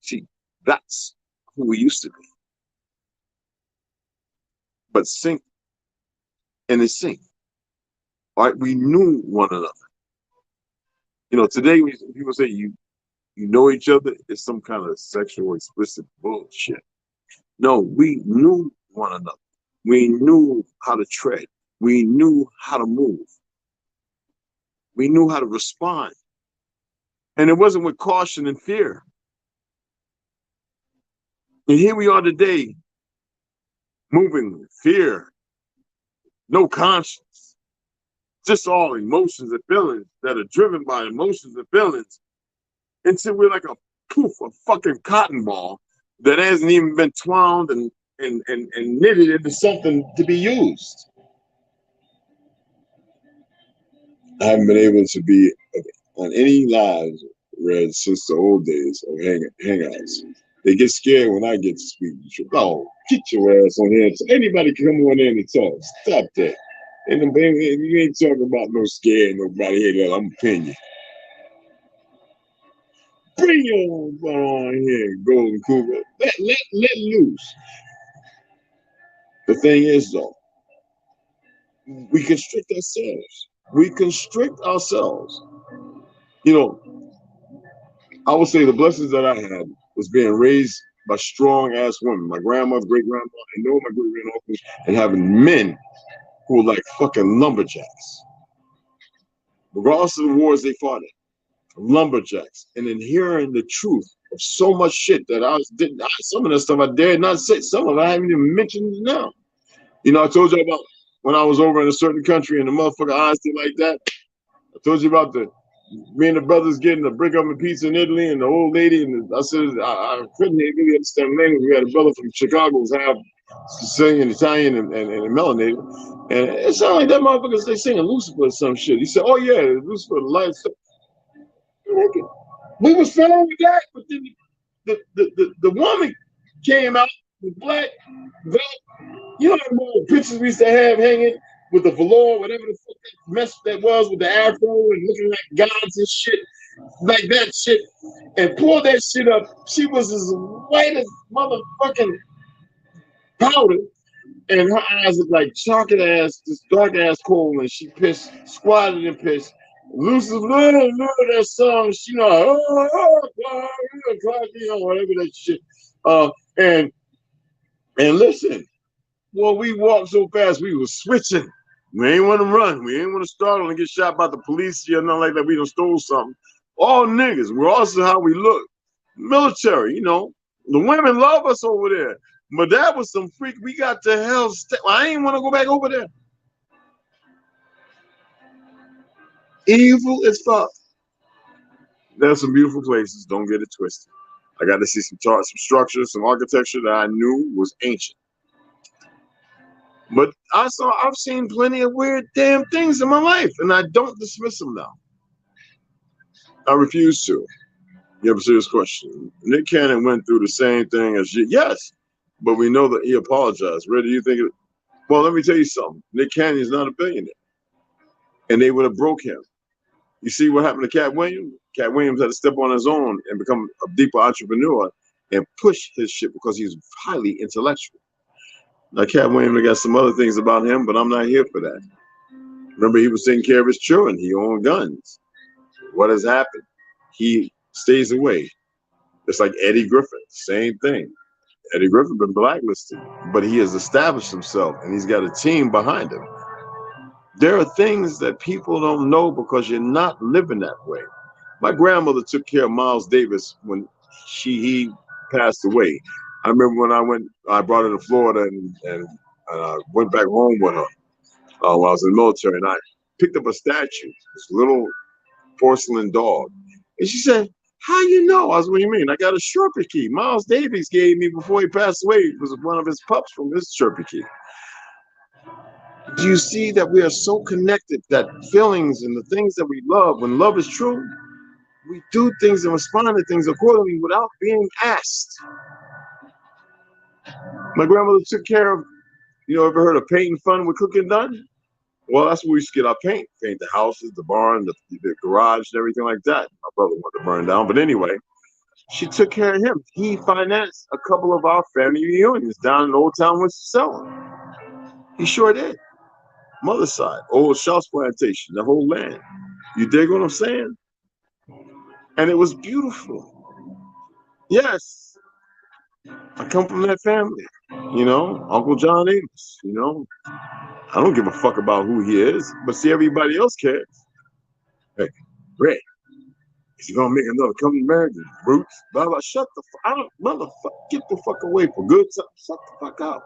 See, that's who we used to be. But sync and it's sync. All right, we knew one another. You know, today people say you know each other, it's some kind of sexual explicit bullshit. No, we knew one another. We knew how to tread. We knew how to move. We knew how to respond. And it wasn't with caution and fear. And here we are today, moving with fear, no conscience, just all emotions and feelings that are driven by emotions and feelings until we're like a poof, a fucking cotton ball that hasn't even been twound and knitted into something to be used. I haven't been able to be on any lives read since the old days of hangouts. They get scared when I get to speak. Oh, get your ass on here. Anybody can come on in and talk. Stop that. And you ain't talking about no scared nobody. Hey, look, I'm pinning you. Bring your own on here, Golden Cougar. Let loose. The thing is, though, we constrict ourselves. We constrict ourselves. You know, I would say the blessings that I had was being raised by strong ass women. My grandmother, great grandma, and all my great grand uncles, and having men who were like fucking lumberjacks. Regardless of the wars they fought in, lumberjacks, and then hearing the truth of so much shit that some of that stuff I dared not say. Some of it I haven't even mentioned now. You know, I told you about when I was over in a certain country and the motherfucker honesty like that. I told you about me and the brothers getting a brick oven pizza in Italy and the old lady, and I said I couldn't really understand the language. We had a brother from Chicago who's half Sicilian, Italian, and melanated. And it sounded like that motherfucker, they singing Lucifer or some shit. He said, oh yeah, Lucifer, the light stuff. We was fine with that, but then the woman came out with black velvet. You know the pictures we used to have hanging with the velour, whatever the fuck that mess that was with the afro and looking like gods and shit, like that shit, and pulled that shit up. She was as white as motherfucking powder, and her eyes looked like chocolate ass, this dark ass coal, and she pissed, squatted and pissed. Lucifer, that song, she know, whatever that shit. And listen, well, we walked so fast, we was switching. We ain't want to run. We ain't want to startle and get shot by the police or nothing like that. We done stole something. All niggas. We're also how we look. Military, you know. The women love us over there. But that was some freak. We got to hell. I ain't want to go back over there. Evil as fuck. There's some beautiful places. Don't get it twisted. I got to see some structures, some architecture that I knew was ancient. But I've seen plenty of weird damn things in my life, and I don't dismiss them now. I refuse to. You have a serious question. Nick Cannon went through the same thing as you. Yes, but we know that he apologized. Where do you think it? Well, let me tell you something. Nick Cannon is not a billionaire, and they would have broke him. You see what happened to Cat Williams? Cat Williams had to step on his own and become a deeper entrepreneur and push his shit because he's highly intellectual. Now, Cat Williams got some other things about him, but I'm not here for that. Remember, he was taking care of his children. He owned guns. What has happened? He stays away. It's like Eddie Griffin, same thing. Eddie Griffin been blacklisted, but he has established himself, and he's got a team behind him. There are things that people don't know because you're not living that way. My grandmother took care of Miles Davis when he passed away. I remember when I brought her to Florida and I went back home with her when I was in the military, and I picked up a statue, this little porcelain dog, and she said, "How you know?" I was, "What do you mean? I got a Sherpa key. Miles Davis gave me before he passed away. It was one of his pups from his Sherpa key." Do you see that we are so connected that feelings and the things that we love, when love is true, we do things and respond to things accordingly without being asked. My grandmother took care of, ever heard of painting fun with cooking done? Well, that's where we used to get our paint the houses, the barn, the garage, and everything like that. My brother wanted to burn down, but anyway, she took care of him. He financed a couple of our family reunions down in Old Town Winston-Salem. He sure did. Mother's side, old Shells Plantation, the whole land. You dig what I'm saying? And it was beautiful. Yes, I come from that family. Uncle John Amos. I don't give a fuck about who he is, but see, everybody else cares. Hey, Ray, is he gonna make another coming American? Roots, blah blah. Shut the fuck. I don't, motherfucker, get the fuck away for good time. Shut the fuck up.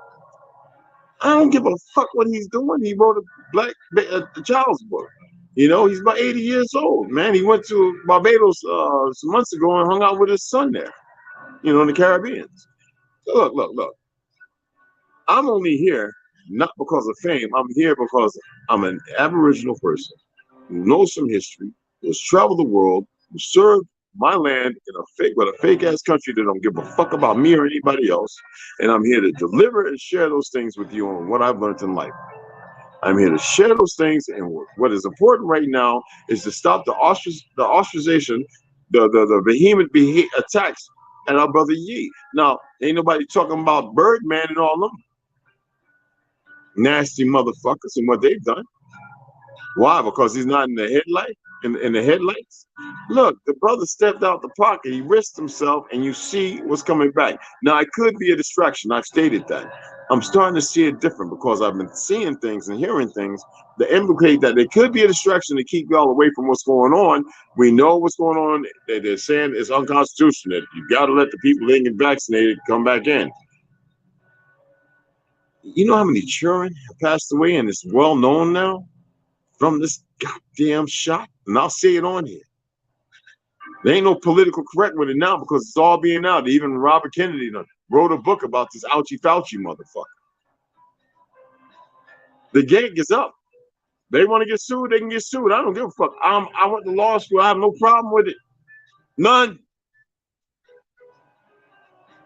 I don't give a fuck what he's doing. He wrote a child's book. He's about 80 years old, man. He went to Barbados some months ago and hung out with his son there, in the Caribbean. So look. I'm only here not because of fame. I'm here because I'm an Aboriginal person who knows some history, who has traveled the world, who served my land in a fake ass country that don't give a fuck about me or anybody else. And I'm here to deliver and share those things with you on what I've learned in life. I'm here to share those things, and what is important right now is to stop the ostracization, the vehement attacks at our brother Yee. Now, ain't nobody talking about Birdman and all them nasty motherfuckers and what they've done. Why? Because he's not in the headlight, in the headlights. Look, the brother stepped out the pocket, he risked himself, and you see what's coming back. Now, it could be a distraction. I've stated that. I'm starting to see it different because I've been seeing things and hearing things that indicate that it could be a distraction to keep y'all away from what's going on. We know what's going on. They're saying it's unconstitutional. You got to let the people that get vaccinated come back in. You know how many children have passed away, and it's well known now from this goddamn shot? And I'll say it on here. There ain't no political correct with it now because it's all being out. Even Robert Kennedy wrote a book about this ouchie Fauci motherfucker. The gate is up. They want to get sued, they can get sued. I don't give a fuck. I went to law school. I have no problem with it. None.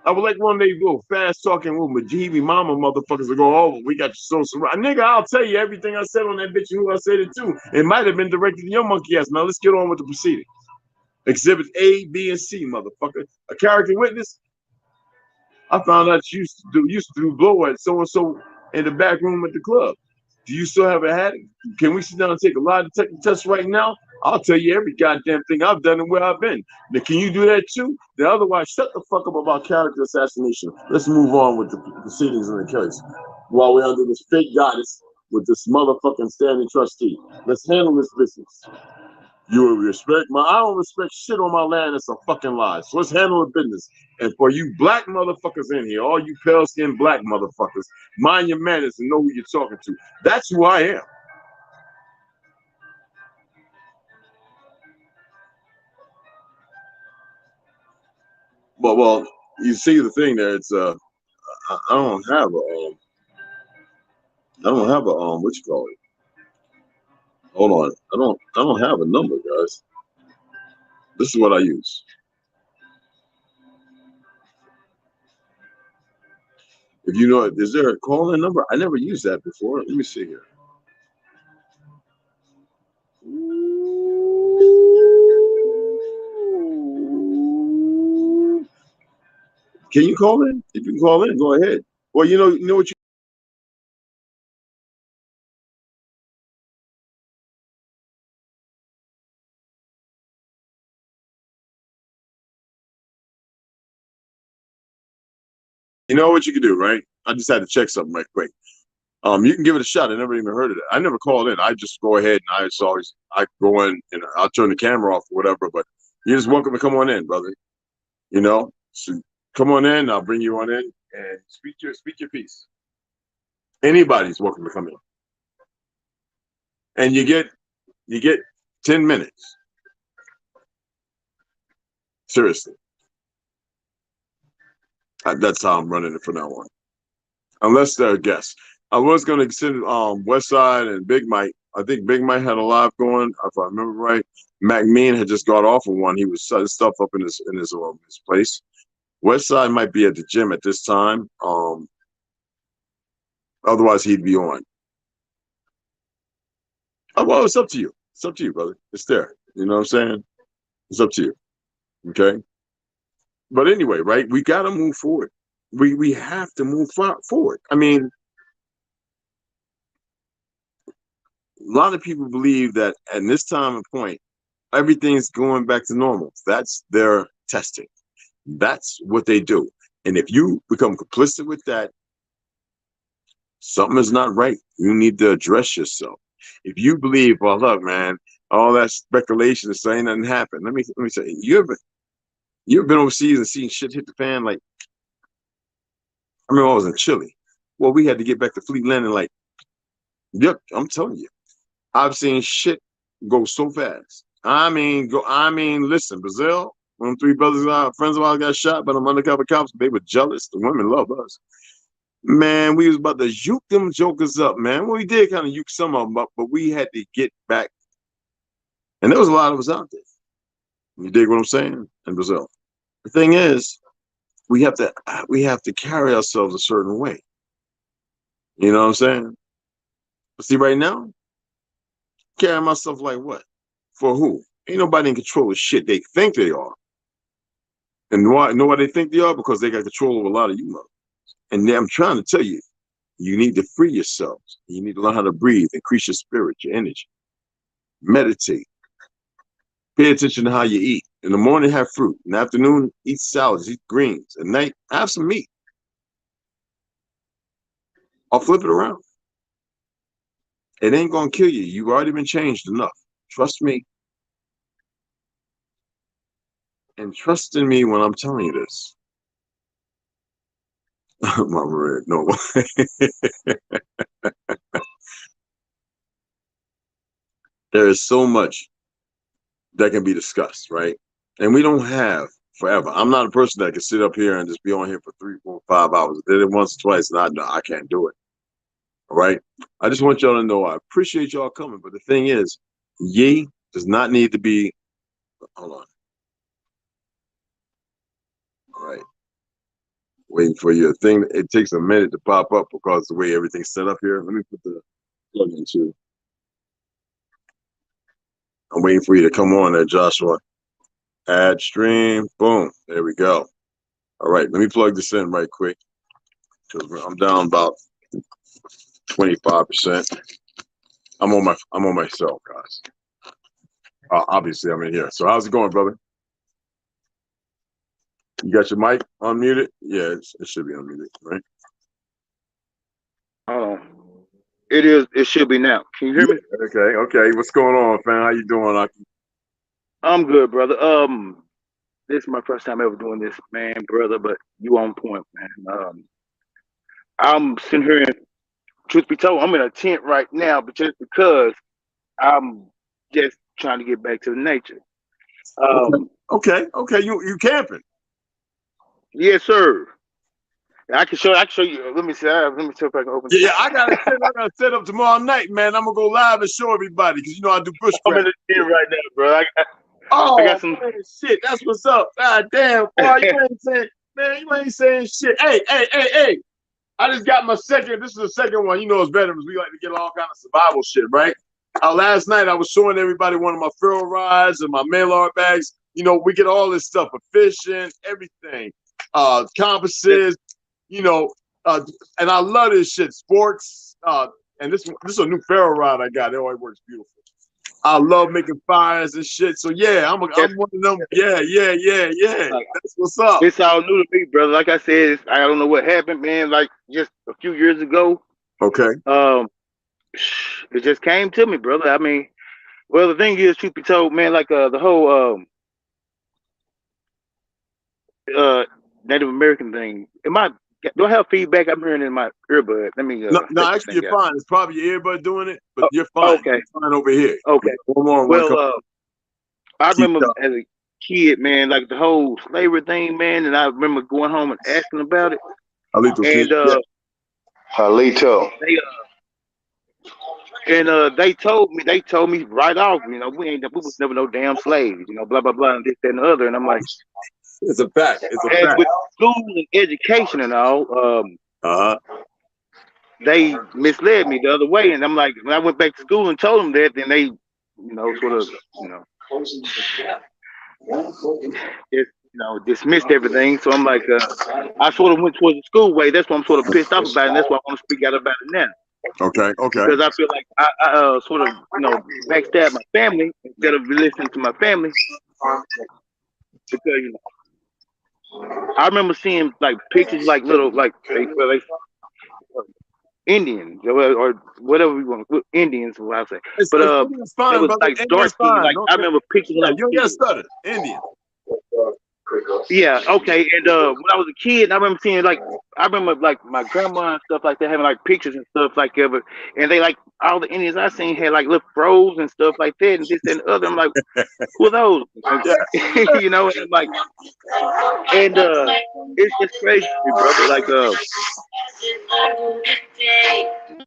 I would like one day go fast talking with Majibi mama motherfuckers to go, "Oh, we got your social right." Nigga, I'll tell you everything I said on that bitch and who I said it to. It might have been directed to your monkey ass. Now let's get on with the proceedings. Exhibits A, B, and C, motherfucker. A character witness. I found out you used to do blow at so and so in the back room at the club. Do you still have a hat? Can we sit down and take a lie detector test right now? I'll tell you every goddamn thing I've done and where I've been. Now, can you do that too? Then otherwise, shut the fuck up about character assassination. Let's move on with the proceedings in the case. While we're under this fake goddess with this motherfucking standing trustee. Let's handle this business. You will respect I don't respect shit on my land. It's a fucking lie. So let's handle the business. And for you black motherfuckers in here, all you pale skinned black motherfuckers, mind your manners and know who you're talking to. That's who I am. Well, you see the thing there. It's I don't have a what you call it? Hold on. I don't have a number, guys. This is what I use. If you know, is there a call-in number? I never used that before. Let me see here. Can you call in? If you can call in, go ahead. Well, you know what you can do, right? I just had to check something right quick. You can give it a shot. I never even heard of it. I never called in. I just go ahead and I go in and I'll turn the camera off or whatever. But you're just welcome to come on in, brother. So Come on in. I'll bring you on in and speak your piece. Anybody's welcome to come in, and you get 10 minutes. Seriously, that's how I'm running it from now on. Unless they're guests, I was going to send Westside and Big Mike. I think Big Mike had a live going, if I remember right. Mac Mean had just got off of one. He was setting stuff up in his place. Westside might be at the gym at this time. Otherwise he'd be on. Oh, well, it's up to you. It's up to you, brother. It's there. You know what I'm saying? It's up to you. Okay. But anyway, right? We got to move forward. We have to move forward. I mean, a lot of people believe that at this time and point, everything's going back to normal. That's their testing. That's what they do. And if you become complicit with that, something is not right. You need to address yourself. If you believe, well, look, man, all that speculation is saying nothing happened. Let me say, you've been overseas and seen shit hit the fan. Like, I remember I was in Chile. Well, we had to get back to Fleet Landing. Like, yep, I'm telling you, I've seen shit go so fast. I mean, listen, Brazil, when three brothers, friends of ours got shot by them undercover cops, they were jealous. The women love us. Man, we was about to juke them jokers up, man. Well, we did kind of juke some of them up, but we had to get back. And there was a lot of us out there. You dig what I'm saying? In Brazil. The thing is, we have to carry ourselves a certain way. You know what I'm saying? But see, right now, carry myself like what? For who? Ain't nobody in control of shit. They think they are. And why? Know why they think they are? Because they got control of a lot of you, mother. And I'm trying to tell you, you need to free yourselves. You need to learn how to breathe, increase your spirit, your energy. Meditate. Pay attention to how you eat. In the morning, have fruit. In the afternoon, eat salads, eat greens. At night, have some meat. I'll flip it around. It ain't gonna kill you. You've already been changed enough. Trust me. And trust in me when I'm telling you this. Mama Red, no. There is so much that can be discussed, right? And we don't have forever. I'm not a person that can sit up here and just be on here for 3, 4, 5 hours. I did it once or twice, and I can't do it. All right. I just want y'all to know I appreciate y'all coming. But the thing is, ye does not need to be. Hold on. All right. Waiting for your thing. It takes a minute to pop up because the way everything's set up here. Let me put the plug in too. I'm waiting for you to come on there, Joshua. Add stream. Boom. There we go. All right. Let me plug this in right quick because I'm down about 25%. I'm on myself, guys. Obviously, I'm in here. So how's it going, brother? You got your mic unmuted? Yeah, it should be unmuted, right? It is. It should be now. Can you hear me? Okay. What's going on, fam? How you doing, Aki? I'm good, brother. This is my first time ever doing this, man, brother. But you on point, man. I'm sitting here. And, truth be told, I'm in a tent right now, but just because I'm just trying to get back to the nature. Okay. You camping? Yes, sir. I can show. I can show you. Let me see. Let me see if I can open. Yeah. I gotta set up tomorrow night, man. I'm gonna go live and show everybody because I do bushcraft. I'm in the tent right now, bro. I got some shit. That's what's up. God damn, boy, you ain't saying shit. Hey. I just got my second. This is the second one. As veterans, we like to get all kind of survival shit, right? Last night I was showing everybody one of my ferro rods and my mail art bags. We get all this stuff for fishing, everything, compasses, and I love this shit. Sports, and this is a new ferro rod I got. It always works beautiful. I love making fires and shit. So yeah, I'm one of them. Yeah. That's what's up. It's all new to me, brother. Like I said, I don't know what happened, man. Like just a few years ago. Okay. It just came to me, brother. I mean, well, the thing is, truth be told, man, like the whole Native American thing. Do I have feedback? I'm hearing in my earbud. Let me No, take this actually, thing you're out. fine. It's probably your earbud doing it, but Oh, you're fine. okay. You're fine over here. Okay. One more. Well, I Keep remember as a kid, man, like the whole slavery thing, man, and I remember going home and asking about it, Alito, and Halito. they told me right off, we was never no damn slaves, blah blah blah, and this that, and the other, and I'm like, it's a fact. It's a and fact. with school and education and all, they misled me the other way, and I'm like, when I went back to school and told them that, then they, sort of, just, dismissed everything. So I'm like, I sort of went towards the school way. That's why I'm sort of pissed off about it. And that's why I want to speak out about it now. Okay. Because I feel like I sort of, backstab my family instead of listening to my family. Because, I remember seeing like pictures like little, like they Indians or whatever we want, Indians, what I say. But Indian's fine, it was brother. like Indian's dark skin. fine. Like I remember pictures Yeah, like you ain't got stutter. Indian. Yeah, okay. And when I was a kid, I remember seeing like my grandma and stuff like that having like pictures and stuff like that. And they like all the Indians I seen had like little froze and stuff like that and this and the other. I'm like, who are those? And I'm like, and it's crazy, brother. Like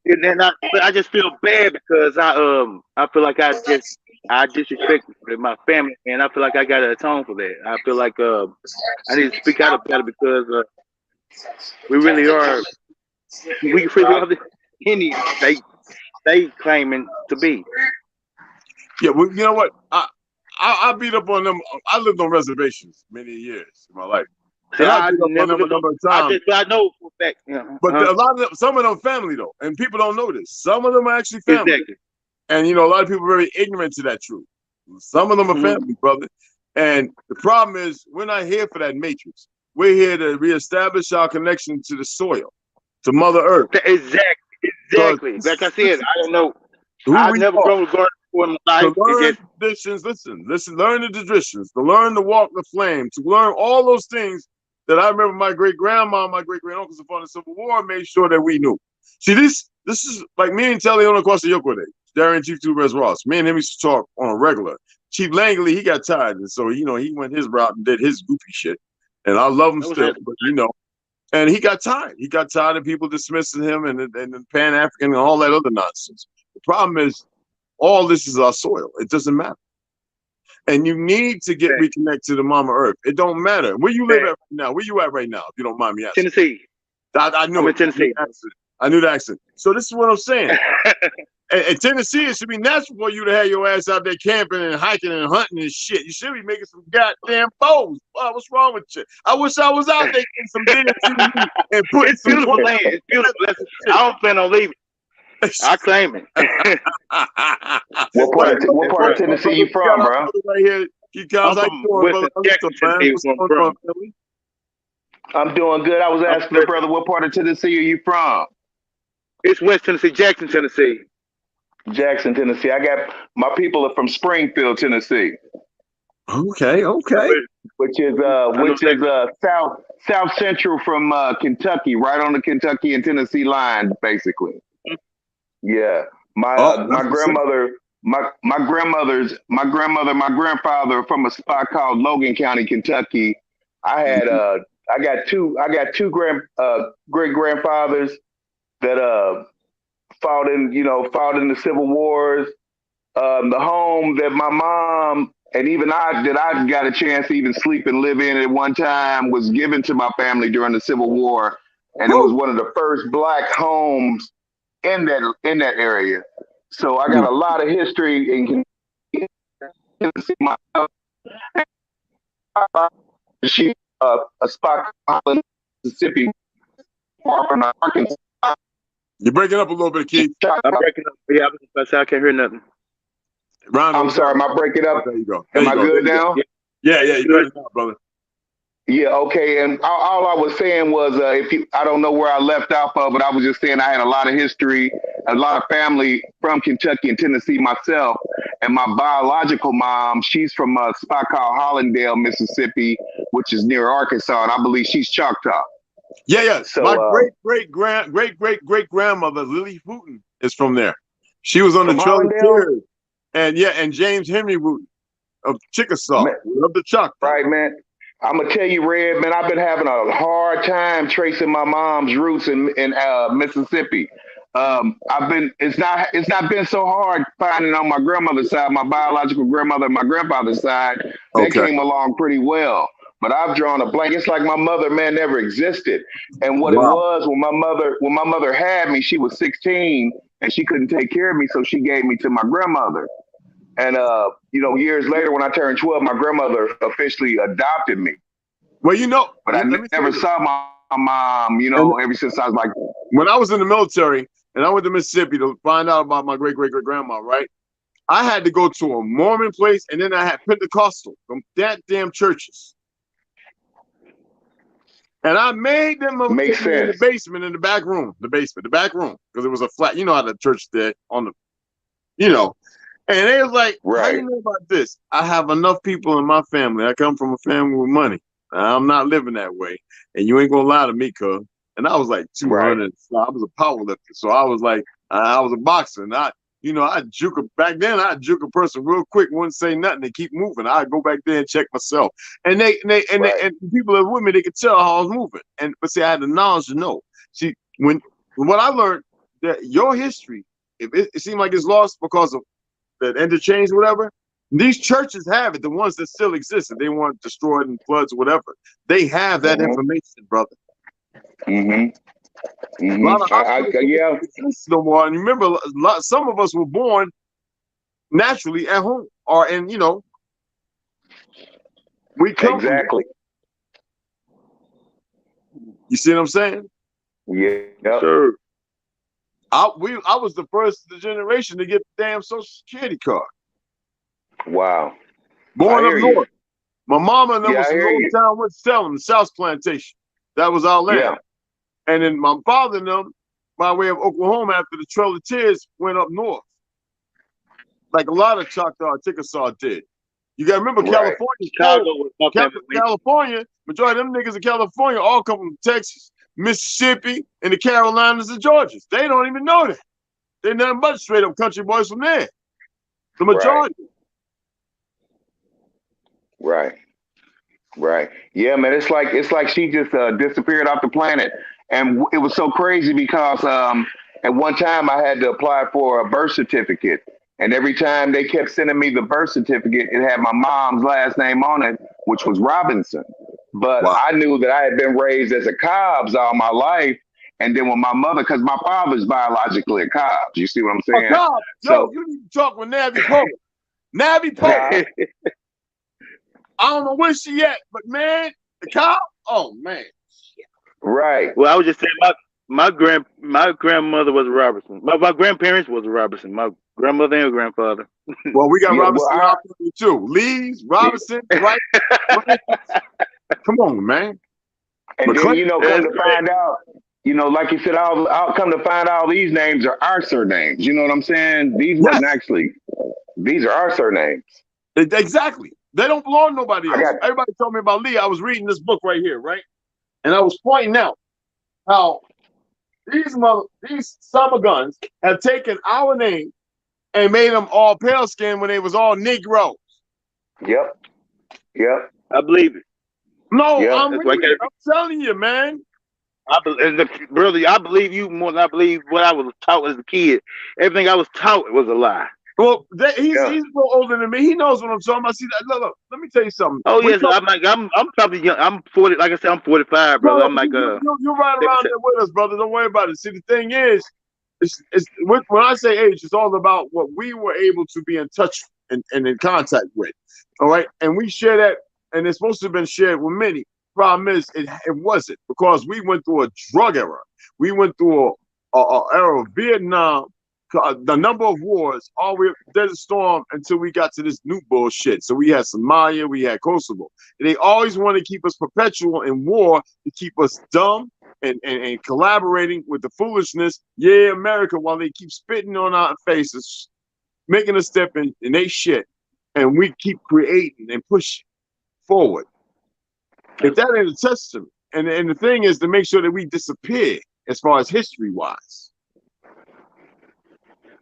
and then I just feel bad because I feel like I disrespected my family, and I feel like I got to atone for that. I feel like I need to speak out about it because we really are the Indians they claiming to be. Yeah, well, you know what? I beat up on them. I lived on reservations many years in my life. See, I beat up on them a number of times. I know for a fact. But a lot of them, some of them family though, and people don't know this. Some of them are actually family. Exactly. And a lot of people are very ignorant to that truth. Some of them are family, brother. And the problem is, we're not here for that matrix. We're here to reestablish our connection to the soil, to Mother Earth. Exactly. Like I said, I don't know. I've never grown a garden before in my life. To learn traditions, listen, learn the traditions, to learn to walk the flame, to learn all those things that I remember my great-grandma, my great-great-uncles upon the Civil War made sure that we knew. See, this is like me and Telly on across the Yoko Day. Darren Chief Tubers Ross. Me and him used to talk on a regular. Chief Langley, he got tired, and so he went his route and did his goofy shit. And I love him still, but and he got tired. He got tired of people dismissing him and Pan African and all that other nonsense. The problem is, all this is our soil. It doesn't matter, and you need to get reconnected to the Mama Earth. It don't matter where you live at right now. Where you at right now? If you don't mind me asking. Tennessee. I knew I'm in Tennessee. I knew the accent. So this is what I'm saying. In Tennessee, it should be natural for you to have your ass out there camping and hiking and hunting and shit. You should be making some goddamn bows. Wow, what's wrong with you? I wish I was out there getting some deer and putting It's beautiful land. It's beautiful. I don't plan on leaving. I claim it. What part of Tennessee you from, bro? Right here. I'm doing good. I was asking the brother, what part of Tennessee are you from? It's West Tennessee, Jackson, Tennessee. Jackson, Tennessee. I got my people are from Springfield, Tennessee. Okay. Which is south central from Kentucky, right on the Kentucky and Tennessee line, basically. Yeah. My grandmother, my grandfather from a spot called Logan County, Kentucky. I got two great grandfathers that fought in the Civil Wars. The home that my mom and even I got a chance to even sleep and live in at one time was given to my family during the Civil War, and it was one of the first Black homes in that area. So I got a lot of history in Tennessee. She a spot in Mississippi, Arkansas. You're breaking up a little bit, Keith. I'm breaking up. Yeah, I was about to say I can't hear nothing. I'm sorry, am I breaking up? There you go. Am I good now? Yeah, you're good now, brother. Yeah, okay. And all I was saying was, I don't know where I left off of, but I was just saying I had a lot of history, a lot of family from Kentucky and Tennessee myself. And my biological mom, she's from a spot called Hollandale, Mississippi, which is near Arkansas, and I believe she's Choctaw. Yeah. So, My great great grandmother Lily Wooten is from there. She was on the from Trail of Hollandale? Tears, and James Henry Wooten of Chickasaw, Man, of the Choctaw. right, man. I'm gonna tell you, Red, man. I've been having a hard time tracing my mom's roots in Mississippi. It's not been so hard finding on my grandmother's side, my biological grandmother, and my grandfather's side. That Okay. came along pretty well. But I've drawn a blank. It's like my mother, man, never existed. And what it Wow. was when my mother had me, she was 16 and she couldn't take care of me, so she gave me to my grandmother. And years later, when I turned 12, my grandmother officially adopted me. Well, you know, But I let me tell never you, saw my mom, and ever since I was like, when I was in the military and I went to Mississippi to find out about my great grandma, right? I had to go to a Mormon place, and then I had Pentecostal from that damn churches. And I made them makes take me in the sense. basement, in the back room, the back room, because it was a flat. You know how the church did on the, you know. And they was like, "How Right. you know about this?" I have enough people in my family. I come from a family with money. I'm not living that way, and you ain't gonna lie to me, cuz. And I was like Right. 200. So I was a power lifter, so I was like, I was a boxer, and I juke back then. I juke a person real quick, wouldn't say nothing, they keep moving. I'd go back there and check myself, and and people that were with me, they could tell how I was moving. But see, I had the knowledge to know. See, when what I learned that your history, if it seemed like it's lost because of the interchange, whatever. These churches have it, the ones that still exist, and they weren't destroyed in floods or whatever. They have that information, brother. Mm-hmm. A lot of hospitals Yeah. don't exist no more. And remember, some of us were born naturally at home, or we come from there. Exactly. You see what I'm saying? Yeah. Sure. I was the first generation to get the damn Social Security card. Wow. Born I up hear you. north. My mama and them Yeah, was I from hear Old you. Town Winston-Salem, the South Plantation. That was our land. Yeah. And then my father and them, by way of Oklahoma, after the Trail of Tears, went up north, like a lot of Choctaw Chickasaw did. You got to remember, Right. California, Chicago was my family. California, majority of them niggas in California all come from Texas, Mississippi, and the Carolinas and Georgias. They don't even know that. They're nothing but straight up country boys from there. The majority. Right. Right. Yeah, man. It's like she just disappeared off the planet, and it was so crazy because at one time I had to apply for a birth certificate, and every time they kept sending me the birth certificate, it had my mom's last name on it, which was Robinson. But Wow. I knew that I had been raised as a Cobbs all my life, and then when my mother, because my father's biologically a Cobbs, you see what I'm saying? Cobb, So, you need to talk with Navy Pope. Navy Pope. I don't know where she at, but man, the cow, oh man. right. Well, I was just saying my grandmother was a Robertson. My grandparents was a Robertson. My grandmother and grandfather. Well, we got Yeah, Robinson well, out there too. Lee's, Robinson, right? Come on, man. and then McClain. come to find out, like you said, I'll come to find out these names are our surnames. You know what I'm saying? These wasn't actually. These are our surnames. Exactly. They don't belong to nobody else. got- Everybody told me about Lee. I was reading this book right here, right? And I was pointing out how these summer guns have taken our name and made them all pale skinned when they was all Negroes. Yep. I believe it. No, Yeah, I'm telling you, man. Brother, I believe you more than I believe what I was taught as a kid. Everything I was taught was a lie. Well, he's a little older than me. He knows what I'm talking about. See, look, let me tell you something. Oh yes, I'm probably young. I'm 40. Like I said, I'm 45, brother. No, I'm like you're right around there with us, brother. Don't worry about it. See, the thing is, when I say age, it's all about what we were able to be in touch and in contact with. All right, and we share that, and it's supposed to have been shared with many. Problem is, it wasn't, because we went through a drug era. We went through a era of Vietnam. The number of wars, all we Desert Storm, until we got to this new bullshit. So we had Somalia, we had Kosovo. And they always want to keep us perpetual in war to keep us dumb and collaborating with the foolishness. Yeah, America, while they keep spitting on our faces, making us step in they shit, and we keep creating and pushing forward. If that ain't a testament, and the thing is to make sure that we disappear as far as history wise.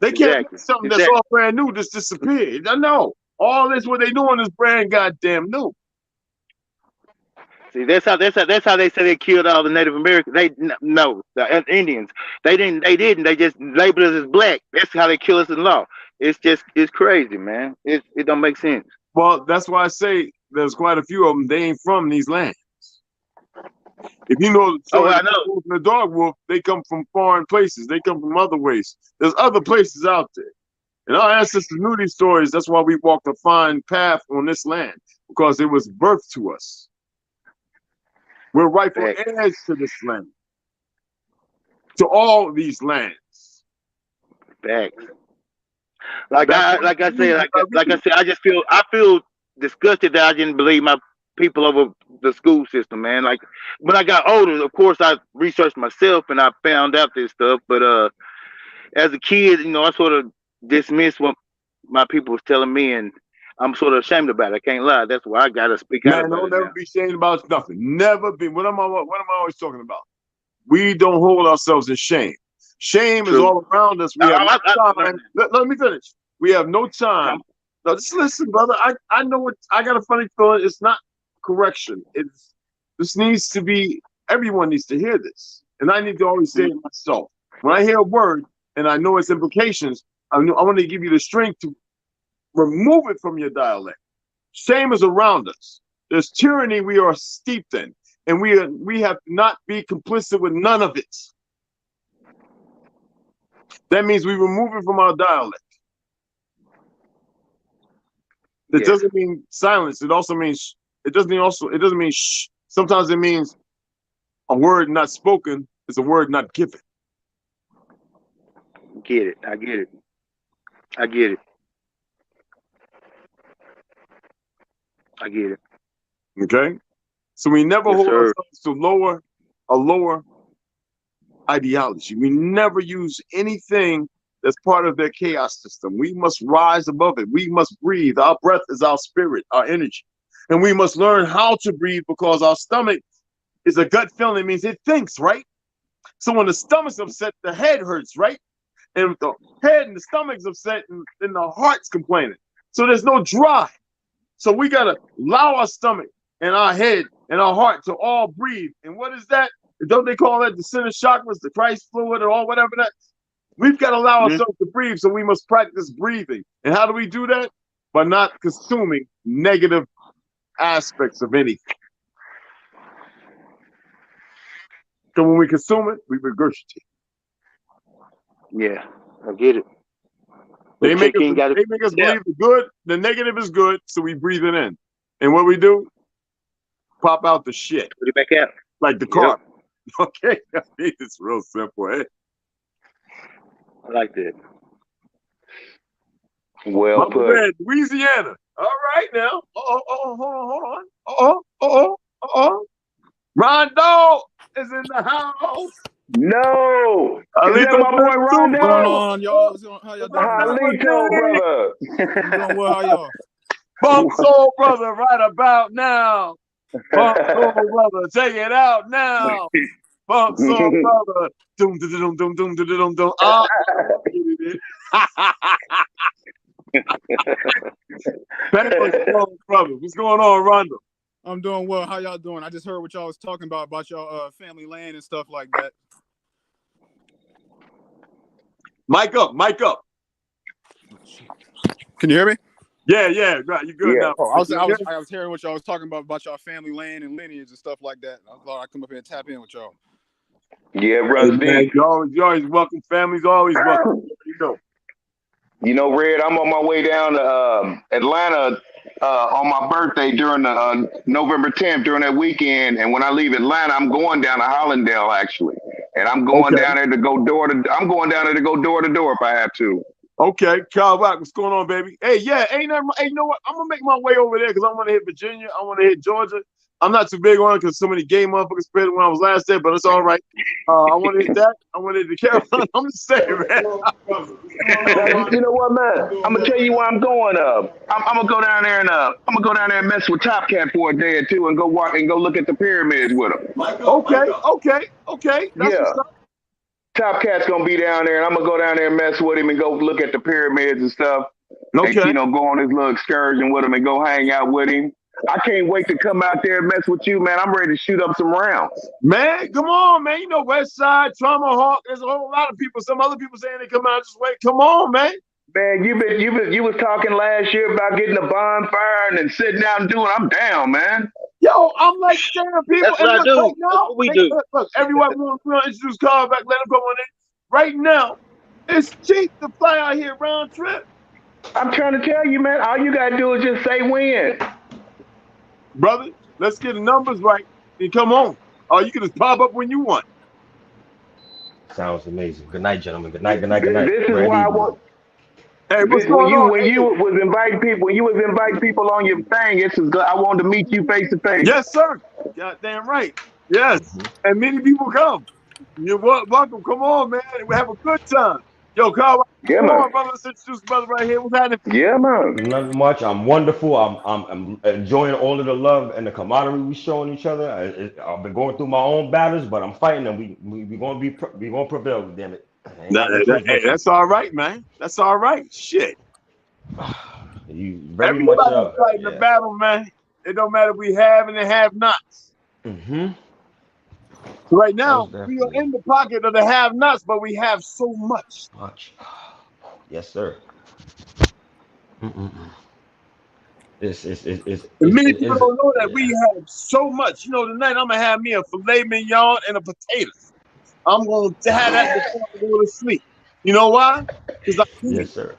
They can't make something that's all brand new just disappear. No, all this what they doing is brand goddamn new. See, that's how they say they killed all the Native Americans. The Indians. They didn't. They just labeled us as black. That's how they kill us in law. It's crazy, man. It don't make sense. Well, that's why I say there's quite a few of them. They ain't from these lands. If you know the story of the wolf and the dog wolf, they come from foreign places. They come from other ways. There's other places out there. And our ancestors knew these stories. That's why we walked a fine path on this land, because it was birthed to us. We're rightful heirs to this land, to all these lands. Facts. Like I said, I feel disgusted that I didn't believe my people over the school system, man. Like when I got older, of course I researched myself and I found out this stuff. But as a kid, I sort of dismissed what my people was telling me, and I'm sort of ashamed about it. I can't lie. That's why I gotta speak out about it. Man, don't never be ashamed about nothing. Never be. What am I always talking about? We don't hold ourselves in shame. Shame is all around us. We have no time. Let me finish. We have no time. Now, just listen, brother. I know what I got a funny feeling. It's not correction. This needs to be. Everyone needs to hear this, and I need to always say it myself. When I hear a word and I know its implications, I want to give you the strength to remove it from your dialect. Shame is around us. There's tyranny we are steeped in, and we have to not be complicit with none of it. That means we remove it from our dialect. It doesn't mean silence. It also means it doesn't mean shh. Sometimes it means a word not spoken is a word not given. Get it. I get it. I get it. I get it. Okay? So we never hold ourselves to a lower ideology. We never use anything that's part of their chaos system. We must rise above it. We must breathe. Our breath is our spirit, our energy. And we must learn how to breathe, because our stomach is a gut feeling. It means it thinks, right? So when the stomach's upset, the head hurts, right? And the head and the stomach's upset, and the heart's complaining. So there's no drive. So we got to allow our stomach and our head and our heart to all breathe. And what is that? Don't they call that the center chakras, the Christ fluid, or whatever that? We've got to allow ourselves to breathe, so we must practice breathing. And how do we do that? By not consuming negative aspects of anything. So when we consume it, we regurgitate. Yeah, I get it. They make us believe the good, the negative is good, so we breathe it in. And what we do? Pop out the shit. Put it back out. Like the car. Okay, I mean, it's real simple, eh? I like that. Well put. Red, Louisiana. All right now. Hold on. Rondo is in the house. No. Is that my boy Rondo? What's going on, y'all? How y'all doing? Halito, brother. I'm doing well. How y'all? Bump Soul Brother right about now. Bump Soul Brother, take it out now. Bump Soul Brother. Doom, doom, doom, doom, doom, doom, doom. Brother, what's going on, Rondo? I'm doing well. How y'all doing? I just heard what y'all was talking about y'all family land and stuff like that. Mic up. Can you hear me? Yeah, right. You good now? Oh, I was hearing what y'all was talking about y'all family land and lineage and stuff like that. I thought I'd come up here and tap in with y'all. Yeah, brother. Man, you always welcome. Family's always welcome. You know, Red, I'm on my way down to Atlanta on my birthday during the November 10th during that weekend. And when I leave Atlanta, I'm going down to Hollandale actually, and I'm going down there to go door to door if I have to. Okay, Kyle Rock, what's going on, baby? Hey, yeah, you know what? I'm gonna make my way over there because I want to hit Virginia. I want to hit Georgia. I'm not too big on it because so many gay motherfuckers spread it when I was last there, but it's all right. I want to hit that. I want to hit the Carolina. I'm just saying, man. You know what, man? I'm gonna tell you where I'm going. I'm gonna go down there and mess with Top Cat for a day or two and go walk and go look at the pyramids with him. Okay. That's Yeah, what's up. Top Cat's gonna be down there, and I'm gonna go down there and mess with him and go look at the pyramids and stuff. And Okay. go on his little excursion with him and go hang out with him. I can't wait to come out there and mess with you, man. I'm ready to shoot up some rounds. Man, come on, man. You know, West Side, Tomahawk. There's a whole lot of people. Some other people saying they come out. Just wait. Come on, man. Man, you was talking last year about getting a bonfire and then sitting out and doing. I'm down, man. Yo, I'm like saying people. That's what I do. Right That's now, what we do. Look, everyone wants to introduce Carl back. Let him come on in. Right now, it's cheap to fly out here round trip. I'm trying to tell you, man. All you gotta do is just say when. Brother, let's get the numbers right and come on. Or you can just pop up when you want. Sounds amazing. Good night, gentlemen. Good night. This is why I want. Hey, what's going on? When you was inviting people on your thing, I wanted to meet you face to face. Yes, sir. Goddamn right. Yes. And many people come. You're welcome. Come on, man. We have a good time. Yo, Carl, Yeah, come man. on, brother. Let's introduce brother right here. What's happening? Yeah, man. Nothing much. I'm wonderful. I'm enjoying all of the love and the camaraderie we showing each other. I've been going through my own battles, but I'm fighting them. We gonna prevail. Damn it. Hey, that's all right, man. That's all right. Shit. You very much Everybody's fighting the battle, man. It don't matter if we have and have nots. Right now, we are in the pocket of the have nots, but we have so much. Yes, sir. Many people don't know that we have so much. You know, tonight I'm gonna have me a filet mignon and a potatoes. I'm gonna have that before I go to sleep. You know why? Because yes, sir.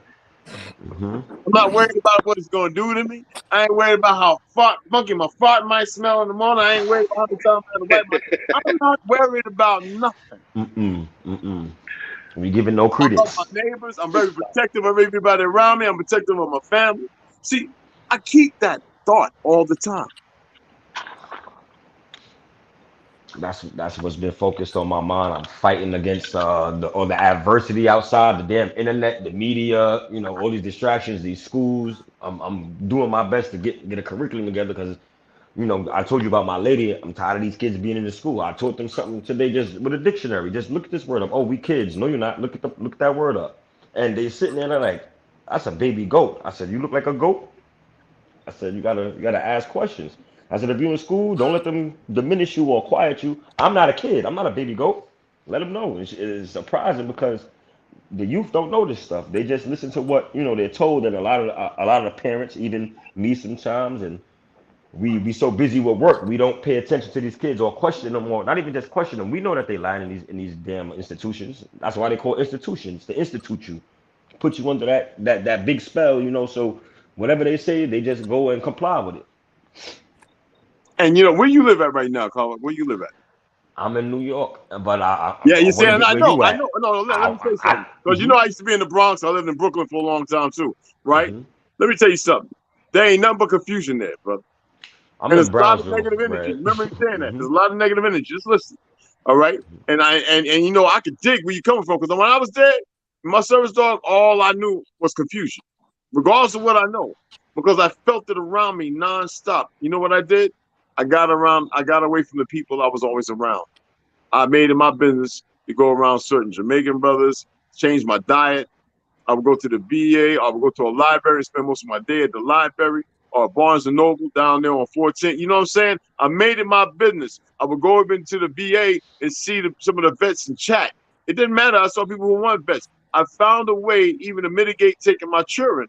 I'm not worried about what it's gonna do to me. I ain't worried about how funky my fart might smell in the morning. I ain't worried about how many times I have to wipe my. I'm not worried about nothing. We giving no credence. I love my neighbors. I'm very protective of everybody around me. I'm protective of my family. See, I keep that thought all the time. That's what's been focused on my mind. I'm fighting against the adversity outside, the damn internet, the media, all these distractions, these schools. I'm doing my best to get a curriculum together because I told you about my lady. I'm tired of these kids being in the school. I taught them something today just with a dictionary. Just look at this word up. Oh, we kids. No, you're not. Look at that word up. And they sitting there and they're like, that's a baby goat. I said, you look like a goat? I said, you gotta ask questions. I said, if you're in school, don't let them diminish you or quiet you. I'm not a kid. I'm not a baby goat. Let them know. It's surprising because the youth don't know this stuff. They just listen to what they're told, and a lot of the parents, even me sometimes, and we be so busy with work, we don't pay attention to these kids or question them, or not even just question them. We know that they lying in these damn institutions. That's why they call institutions to institute you, put you under that big spell, So whatever they say, they just go and comply with it. And where you live at right now, Carl? Where you live at? I'm in New York, but you're saying I know. No, let me say something. Because I used to be in the Bronx. I lived in Brooklyn for a long time too, right? Let me tell you something. There ain't nothing but confusion there, brother. And there's a lot of negative energy. Remember me saying that. There's a lot of negative energy. Just listen. All right. And I could dig where you're coming from. Because when I was there, my service dog, all I knew was confusion. Regardless of what I know. Because I felt it around me nonstop. You know what I did? I got away from the people I was always around. I made it my business to go around certain Jamaican brothers, change my diet. I would go to the VA. I would go to a library, spend most of my day at the library or Barnes & Noble down there on 410. You know what I'm saying? I made it my business. I would go over into the VA and see some of the vets and chat. It didn't matter. I saw people who weren't vets. I found a way even to mitigate taking my children,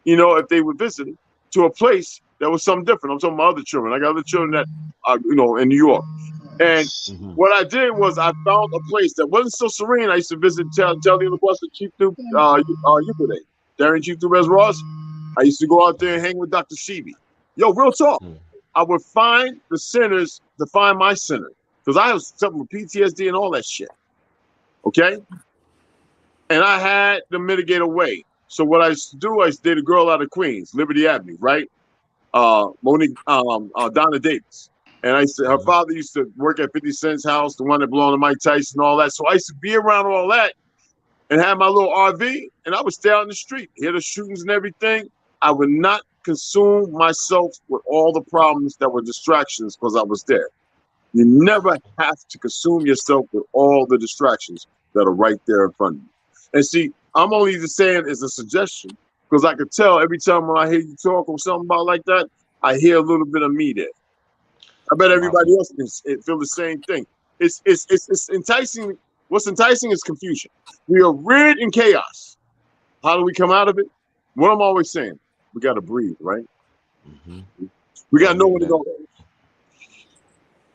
if they were visiting, to a place that was something different. I'm talking about other children. I got other children that are, in New York. And what I did was I found a place that wasn't so serene. I used to visit tell the other bus with Chief Duke Yucade, Darren Chief Duke Ross. I used to go out there and hang with Dr. Seavey. Yo, real talk. I would find the sinners to find my sinner. Because I was something with PTSD and all that shit. Okay? And I had to mitigate away. So what I used to do, I used to date a girl out of Queens, Liberty Avenue, right? Monique, Donna Davis. And her father used to work at 50 Cent's house, the one that belonged to Mike Tyson and all that. So I used to be around all that. and had my little RV, and I would stay out in the street, hear the shootings and everything. I would not consume myself with all the problems that were distractions because I was there. You never have to consume yourself with all the distractions that are right there in front of you. And see, I'm only just saying as a suggestion because I could tell every time when I hear you talk or something about like that, I hear a little bit of me there. I bet everybody else can feel the same thing. It's enticing. What's enticing is confusion. We are reared in chaos. How do we come out of it? What I'm always saying, we got to breathe, right? We got to know where to go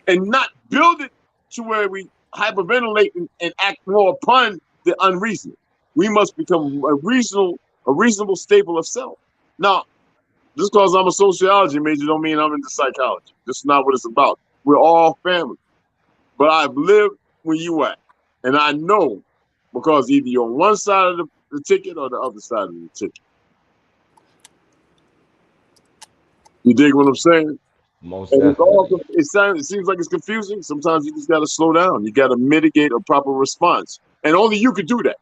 and not build it to where we hyperventilate and act more upon the unreasonable. We must become a reasonable staple of self. Now, just because I'm a sociology major don't mean I'm into psychology. This is not what it's about. We're all family. But I've lived where you at. And I know because either you're on one side of the ticket or the other side of the ticket. You dig what I'm saying? Most And definitely. it seems like it's confusing. Sometimes you just got to slow down. You got to mitigate a proper response. And only you could do that.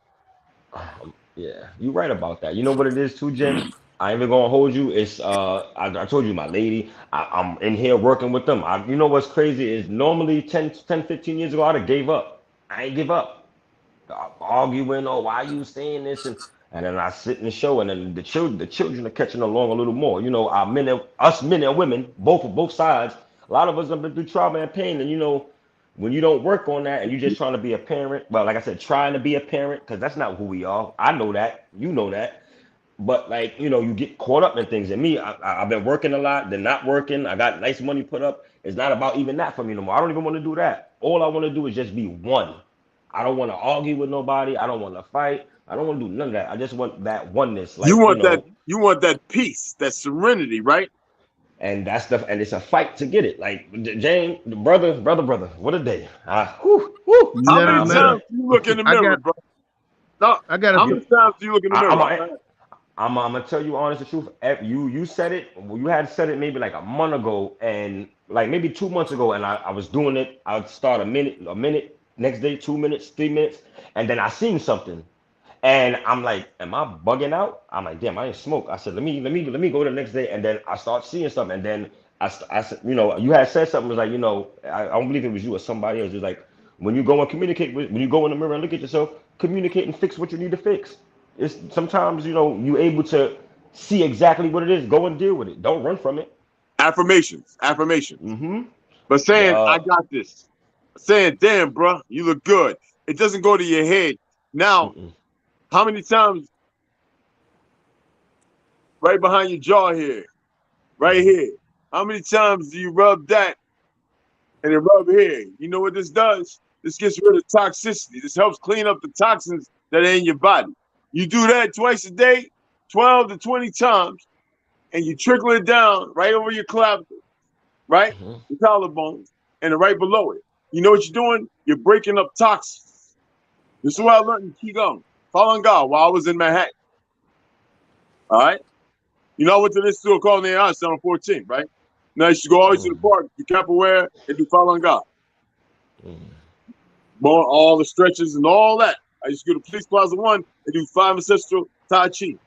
Yeah, you're right about that. You know what it is too, Jen? I ain't even gonna hold you. It's I told you my lady. I'm in here working with them. You know what's crazy is normally 10, 15 years ago I'd have gave up. I ain't give up. Arguing, oh, why you saying this? And then I sit in the show, and then the children are catching along a little more. You know, us men and women, both sides. A lot of us have been through trauma and pain, and you know, when you don't work on that and you're just trying to be a parent, well, like I said, trying to be a parent, because that's not who we are. I know that, you know that. But like, you know, you get caught up in things. And me, I've been working a lot, then not working. I got nice money put up. It's not about even that for me no more. I don't even want to do that. All I want to do is just be one. I don't want to argue with nobody. I don't want to fight. I don't want to do none of that. I just want that oneness. You Like, you want that. know, You want that peace, that serenity, right? and that's and it's a fight to get it. Like Jane, brother, what a day. Whew, whew. How Nah, many I'm here. man. times do you look in the I mirror, got bro? No. I got a How You, many times do you look in the I, mirror? I'm gonna tell you honest the truth. You said it. Well, you had said it maybe like a month ago, and like maybe 2 months ago, and I was doing it. I'd start a minute, next day 2 minutes, 3 minutes, and then I seen something, and I'm like, am I bugging out? I'm like, damn, I didn't smoke. I said, let me go the next day, and then I start seeing something, and then I said, you know, you had said something, it was like, you know, I don't believe it was you or somebody else. It was like when you go and when you go in the mirror and look at yourself, communicate and fix what you need to fix. It's sometimes, you know, you able to see exactly what it is. Go and deal with it. Don't run from it. Affirmations. Mm-hmm. But saying I Uh, got this, saying damn, bro, you look good. It doesn't go to your head. Now, mm-mm. how many times right behind your jaw here, right here? How many times do you rub that and then rub here? You know what this does? This gets rid of toxicity. This helps clean up the toxins that are in your body. You do that twice a day, 12 to 20 times, and you trickle it down right over your clavicle, right? Mm-hmm. The collarbones, and right below it. You know what you're doing? You're breaking up toxins. This is what I learned in Qigong, following God while I was in Manhattan. All right? You know, I went to this store called near us on 14, right? Now I used to go always to the park, do capoeira, and do following God. All the stretches and all that. I used to go to Police Plaza 1 and do 5 ancestral Tai Chi. You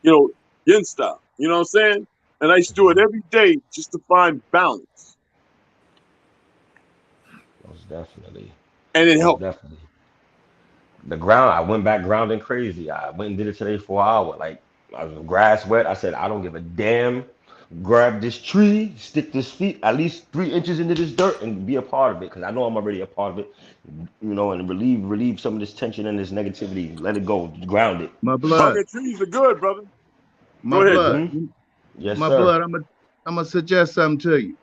know, yin style. You know what I'm saying? And I used to do it every day just to find balance. Most definitely. And it Most helped. definitely. The ground, I went back grounding crazy. I went and did it today for an hour. Like, I was grass wet. I said, I don't give a damn. Grab this tree, stick this feet at least 3 inches into this dirt and be a part of it. Because I know I'm already a part of it, you know, and relieve some of this tension and this negativity. Let it go. Ground it. my blood. Hugging trees are good, brother. My Go ahead, Jay. blood. Mm-hmm. Yes, My sir. blood. I'm gonna suggest something to you.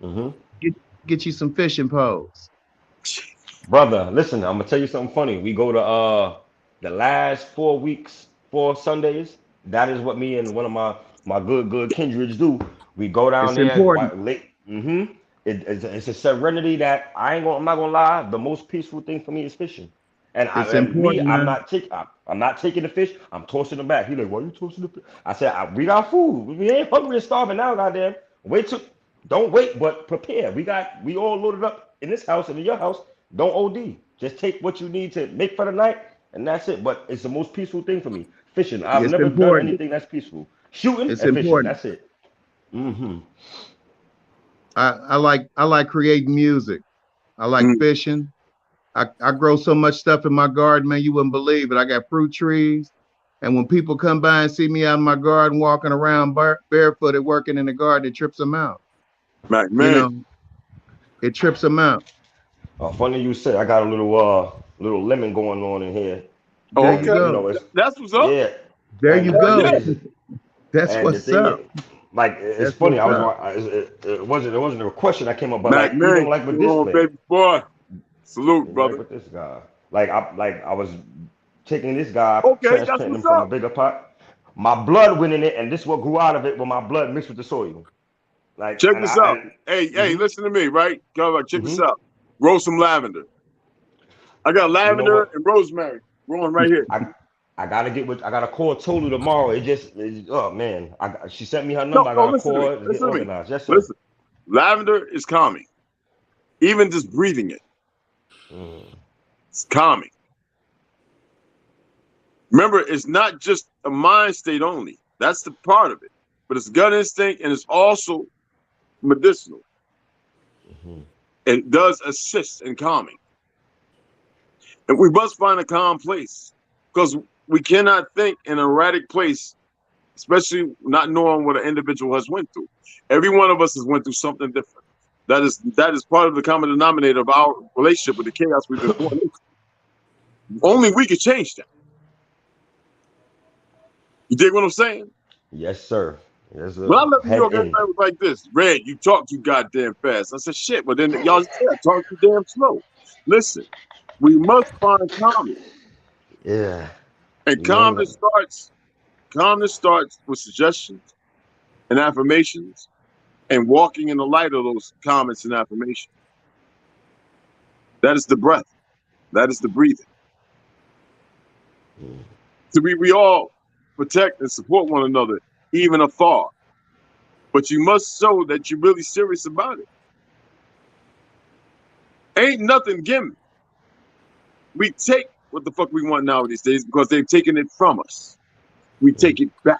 Mm-hmm. Get get you some fishing poles. Brother, listen, I'm gonna tell you something funny. We go to the last 4 weeks, 4 Sundays. That is what me and one of my good kindreds do. We go down It's there important. late. It's a serenity that I'm not gonna lie. The most peaceful thing for me is fishing. And It's me, important, man. I'm not taking the fish. I'm tossing them back. He like, why you tossing the fish? I said, we got food. We ain't hungry and starving now, goddamn. Wait till, don't wait, but prepare. We all loaded up in this house and in your house. Don't OD. Just take what you need to make for the night and that's it. But it's the most peaceful thing for me. Fishing. I've It's never done important. anything that's peaceful. Shooting It's and fishing. important. That's it. Hmm. I like creating music. I like Mm. fishing. I grow so much stuff in my garden, man, you wouldn't believe it. I got fruit trees. And when people come by and see me out in my garden walking around barefooted working in the garden, it trips them out. Mac, You man. know, it trips them out. Funny you said. I got a little lemon going on in here, There you and Okay, you know go. it's that's what's up. yeah. There And you the Hell thing yeah. go. is, That's and the what's thing up. is, like it's That's funny. what's I was up. it wasn't a question that came up, but Mac, like even man, like with come this on, play, baby boy. Salute, even like brother. with this guy, like I was taking this guy, Okay, that's transplanting him what's from a up. bigger pot. My blood went in it, and this is what grew out of it when my blood mixed with the soil. Like Check and this I out. and Hey, hmm listen to me, right? Go check this hmm out. Roll some lavender. I got you know lavender what? and rosemary growing right here. I I gotta get with I gotta call Tolu tomorrow. Oh man, she sent me her No, number. I no, gotta listen to me. call her to get Listen to me. organized. Yes, sir. Listen. Lavender is calming. Even just breathing it, Mm, it's calming. Remember, it's not just a mind state only. That's the part of it. But it's gut instinct and it's also medicinal. mhm, It does assist in calming. And we must find a calm place because we cannot think in an erratic place, especially not knowing what an individual has went through. Every one of us has went through something different. That is part of the common denominator of our relationship with the chaos we've been born into. Only we can change that. You dig what I'm saying? yes, sir. Yes, When sir. I left New Head York, in. everybody was like this. Red, you talk too goddamn fast. I said, shit, but then y'all say I talk too damn slow. Listen, we must find calmness. Yeah. And You know that. calmness starts with suggestions and affirmations and walking in the light of those comments and affirmations. That is the breath. That is the breathing. Mm, So we all protect and support one another, even afar. But you must show that you're really serious about it. Ain't nothing gimme. We take what the fuck we want now these days because they've taken it from us. We mm, take it back.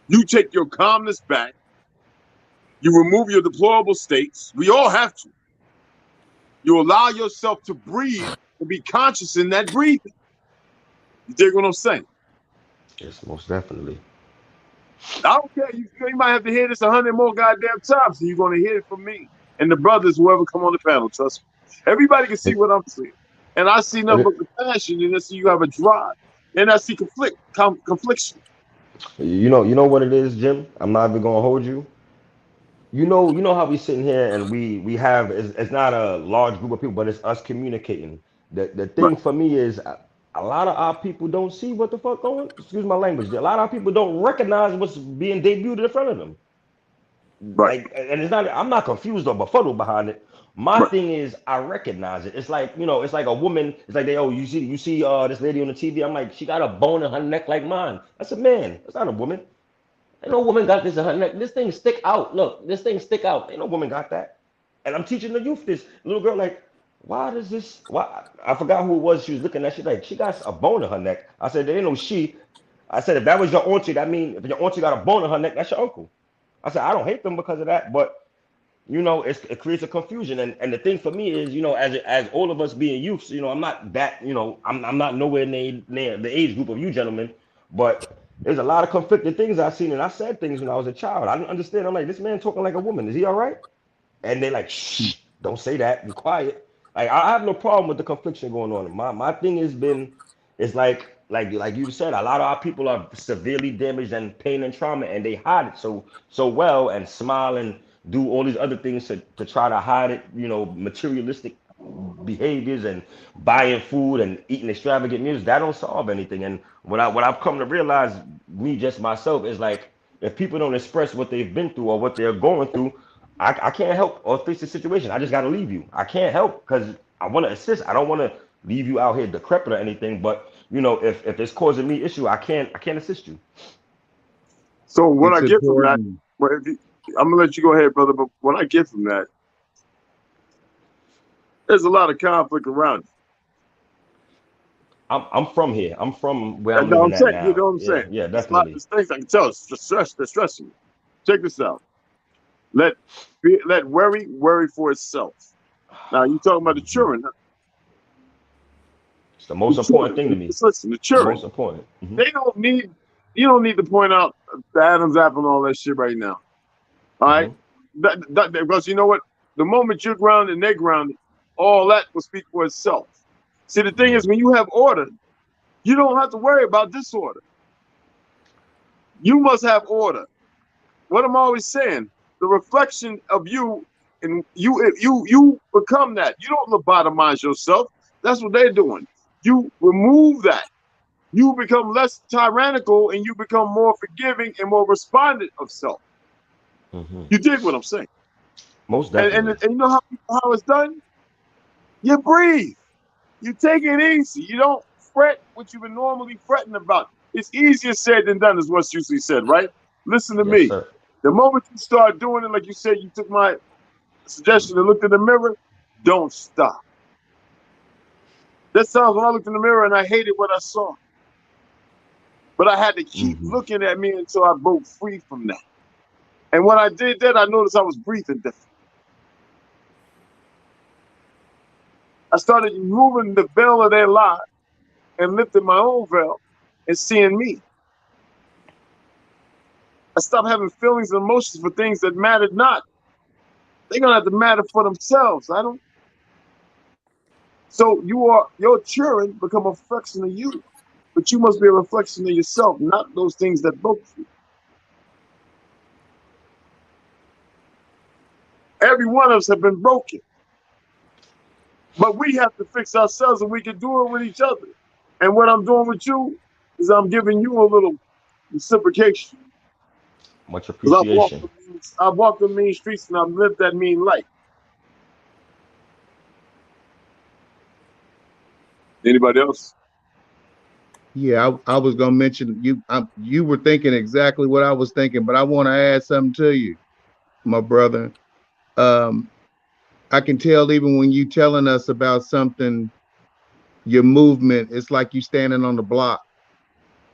You take your calmness back. You remove your deplorable states. We all have to. You allow yourself to breathe and be conscious in that breathing. You dig what I'm saying? yes, most definitely. I don't care. You might have to hear this 100 more goddamn times, and you're going to hear it from me and the brothers, whoever come on the panel. Trust me. Everybody can see And, what I'm seeing. And I see and nothing but compassion, and I see you have a drive. And I see confliction. you know what it is, Jim? I'm not even gonna hold you. You know how we sitting here and we have it's not a large group of people, but it's us communicating. The Right, thing for me is a lot of our people don't see what the fuck going. Excuse my language. A lot of our people don't recognize what's being debuted in front of them. right, Like, and it's not. I'm not confused or befuddled behind it. My right. thing is, I recognize it. It's like it's like a woman. It's like they, oh, you see, this lady on the TV. I'm like, she got a bone in her neck like mine. That's a man. That's not a woman. Ain't no woman got this in her neck. This thing stick out. Look, this thing stick out. Ain't no woman got that. And I'm teaching the youth this little girl like, why does this? Why? I forgot who it was. She was looking at. She like, she got a bone in her neck. I said, there ain't no she. I said, if that was your auntie, that mean if your auntie got a bone in her neck, that's your uncle. I said, I don't hate them because of that, but it creates a confusion. And the thing for me is, as all of us being youths, I'm not that, I'm not nowhere near the age group of you gentlemen, but there's a lot of conflicted things I've seen, and I said things when I was a child. I didn't understand. I'm like, this man talking like a woman. Is he all right? And they like, shh, don't say that. Be quiet. Like I have no problem with the confliction going on. My thing has been, it's like you said, a lot of our people are severely damaged and pain and trauma, and they hide it so well and smile and do all these other things to try to hide it. Materialistic behaviors and buying food and eating extravagant meals that don't solve anything. And what I've come to realize, me just myself, is like if people don't express what they've been through or what they're going through, I can't help or fix the situation. I just got to leave you. I can't help because I want to assist. I don't want to leave you out here decrepit or anything. But if it's causing me issue, I can't assist you. So what I It's get from that, important. well, I'm gonna let you go ahead, brother. But what I get from that, there's a lot of conflict around it. I'm from here. I'm from where That's I'm what I'm living at saying. You now. know what I'm Yeah, saying? yeah, It's a lot definitely. of things I can tell. It's the stress. They're stressing you. Check this out. Let worry for itself. Now you talking about the Mhm. children. Huh? It's the The most important thing to children. me. Just listen. The The most children. important. They don't need. You don't need to point out the Adam's apple and all that shit right now. All right. Hmm. Because you know what? The moment you're grounded and they're grounded, all that will speak for itself. See, the thing Hmm. is, when you have order, you don't have to worry about disorder. You must have order. What I'm always saying, the reflection of you and you become that. You don't lobotomize yourself. That's what they're doing. You remove that. You become less tyrannical and you become more forgiving and more respondent of self. Hmm. You dig what I'm saying? Most And definitely. you know how it's done? You breathe. You take it easy. You don't fret what you've been normally fretting about. It's easier said than done, is what's usually said, right? Listen to Yes, me. sir. The moment you start doing it, like you said, you took my suggestion and looked in the mirror, don't stop. That sounds when I looked in the mirror and I hated what I saw. But I had to keep Hmm. looking at me until I broke free from that. And when I did that, I noticed I was breathing different. I started removing the veil of their lie and lifting my own veil and seeing me. I stopped having feelings and emotions for things that mattered not. They're gonna have to matter for themselves. I don't. So your children become a reflection of you, but you must be a reflection of yourself, not those things that broke you. Every one of us have been broken, but we have to fix ourselves, and we can do it with each other. And what I'm doing with you is I'm giving you a little reciprocation Much because appreciation. I've walked the mean streets and I've lived that mean life. Anybody else? Yeah, I was gonna mention you. You were thinking exactly what I was thinking, but I want to add something to you, my brother. Um, I can tell even when you telling us about something, your movement, it's like you standing on the block.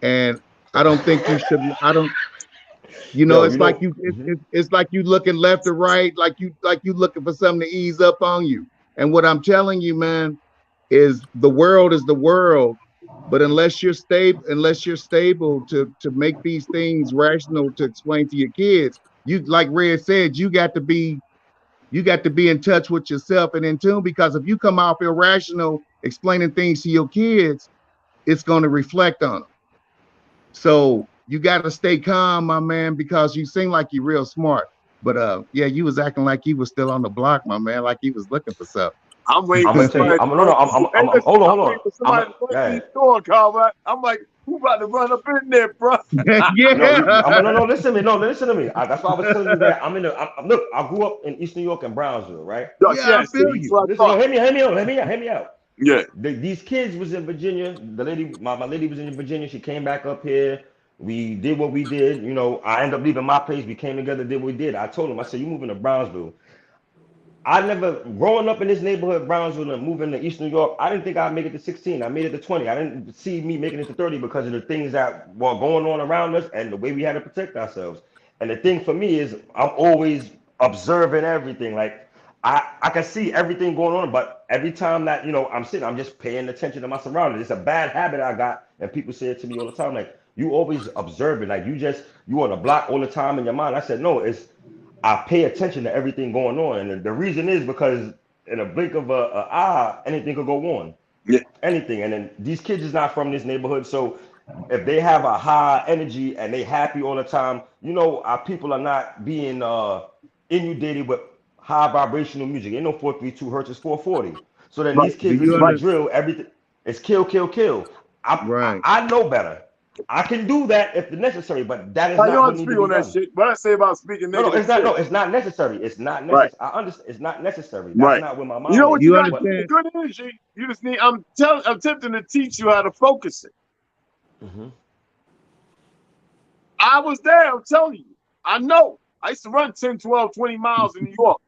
And I don't think you should. I don't. You know, Yo, it's like mhm. it's like you looking left or right, like you looking for something to ease up on you. And what I'm telling you, man, is the world, but unless you're stable to make these things rational to explain to your kids, you like Red said, you got to be in touch with yourself and in tune, because if you come off irrational explaining things to your kids, it's going to reflect on them. So you got to stay calm, my man, because you seem like you're real smart. But yeah, you was acting like you was still on the block, my man, like you was looking for something. I'm waiting I'm for gonna tell you. somebody to I'm no, run. no. Hey, listen, Hold on, I'm hold on. waiting for somebody to run these Yeah. door, Carl. I'm like, who about to run up in there, bro? No, I'm no, Yeah. no. Listen to me. No, listen to me. That's why I was telling you that I'm in the. Look, I grew up in East New York and Brownsville, right? Yes, Yeah, I yes, feel that's you. what I Listen, no, thought. hear me out, hear me out. Yeah. These kids was in Virginia. The lady, my lady was in Virginia. She came back up here. We did what we did. You know, I ended up leaving my place. We came together, did what we did. I told him, I said, you moving to Brownsville. I never, growing up in this neighborhood, Brownsville, and moving to East New York, I didn't think I'd make it to 16. I made it to 20. I didn't see me making it to 30 because of the things that were going on around us and the way we had to protect ourselves. And the thing for me is, I'm always observing everything. Like, I can see everything going on, but every time that, I'm sitting, I'm just paying attention to my surroundings. It's a bad habit I got, and people say it to me all the time, like, you always observing, like, you on the block all the time in your mind. I said, no, I pay attention to everything going on, and the reason is because in a blink of a eye, anything could go on, Yeah. anything. And then these kids is not from this neighborhood, so if they have a high energy and they happy all the time, our people are not being inundated with high vibrational music. Ain't no 432 hertz, it's 440. So then Right. these Do kids you listen to Right. drill, everything. It's kill, kill, kill. right? I know better. I can do that if necessary, but that is Now, you don't not have what to need to speak be on that done. shit. What I say about speaking No, no, negative it's not. shit. No, it's not necessary. It's not Right. necessary. I understand. It's not necessary. That's Right. not where my You know mind what is. you You got to do But with understand? good energy? You just need, I'm attempting to teach you how to focus it. mhm. I was there. I'm telling you. I know. I used to run 10, 12, 20 miles in New York,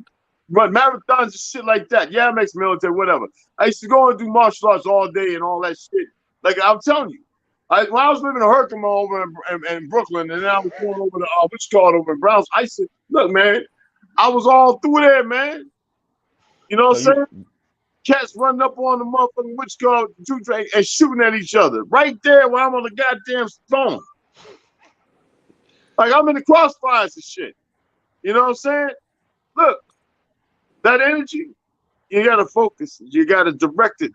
run marathons and shit like that. Yeah, it makes military, whatever. I used to go and do martial arts all day and all that shit. Like I'm telling you, when I was living in Herkimer over in Brooklyn, and then I was going over to which called over in Browns, I said, look, man, I was all through there, man. You know what I'm saying? Cats running up on the motherfucking witch called two train and shooting at each other right there while I'm on the goddamn phone. Like I'm in the crossfires and shit. You know what I'm saying? Look, that energy, you gotta focus. You gotta direct it.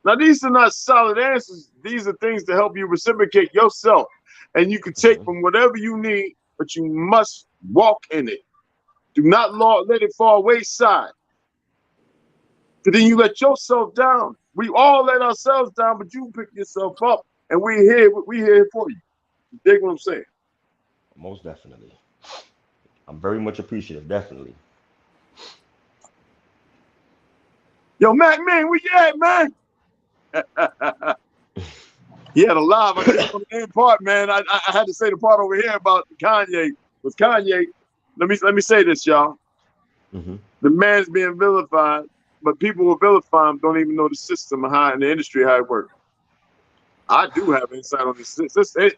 Now, these are not solid answers. These are things to help you reciprocate yourself. And you can take from whatever you need, but you must walk in it. Do not let it fall wayside. Because then you let yourself down. We all let ourselves down, but you pick yourself up, and we're here for you. You dig what I'm saying? Most definitely. I'm very much appreciative, definitely. Yo, Mac, man, where you at, man? He had a live. I didn't want to end part, man. I had to say the part over here about Kanye. With Kanye, let me say this, y'all. The man's being vilified, but people who vilify him don't even know the system in the industry how it works. I do have insight on this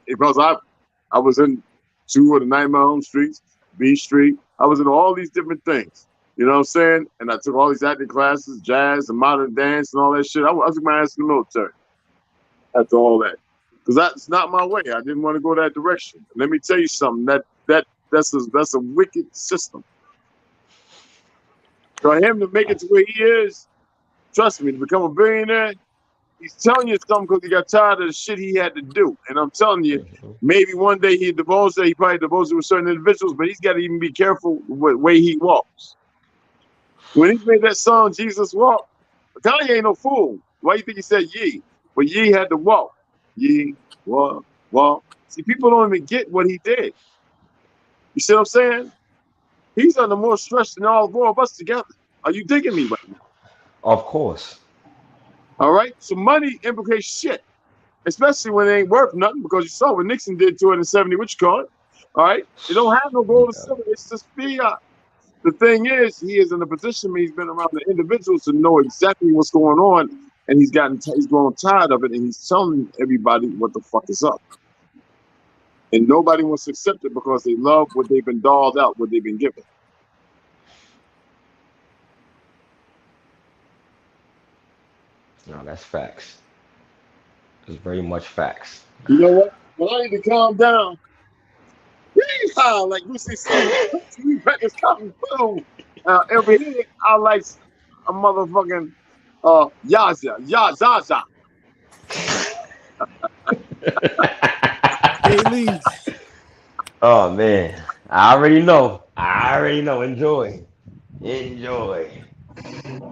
because I was in 2 of the Nightmare on Elm Streets, B Street. I was in all these different things. You know what I'm saying? And I took all these acting classes, jazz and modern dance and all that shit. I took my ass in the military after all that. Because that's not my way. I didn't want to go that direction. Let me tell you something. That's a wicked system. For him to make it to where he is, trust me, to become a billionaire, he's telling you something because he got tired of the shit he had to do. And I'm telling you, maybe one day he divulged that he probably divulged it with certain individuals, but he's got to even be careful with the way he walks. When he made that song, Jesus Walk, Kanye ain't no fool. Why you think he said ye? But ye had to walk. Ye, walk, walk. See, people don't even get what he did. You see what I'm saying? He's under more stress than all 4 of us together. Are you digging me right now? Of course. All right? So money implicates shit. Especially when it ain't worth nothing, because you saw what Nixon did to it in 70, which you call it. All right? They don't have no gold or silver. It's just fiat. The thing is, he is in a position where he's been around the individuals to know exactly what's going on, and he's grown tired of it, and he's telling everybody what the fuck is up. And nobody wants to accept it because they love what they've been dolled out, what they've been given. No, that's facts. It's very much facts. You know what? When I need to calm down, yeehaw, like Lucy said, we practice cotton food. Over here, I like a motherfucking Yaza. Hey Lee. Oh man, I already know. Enjoy.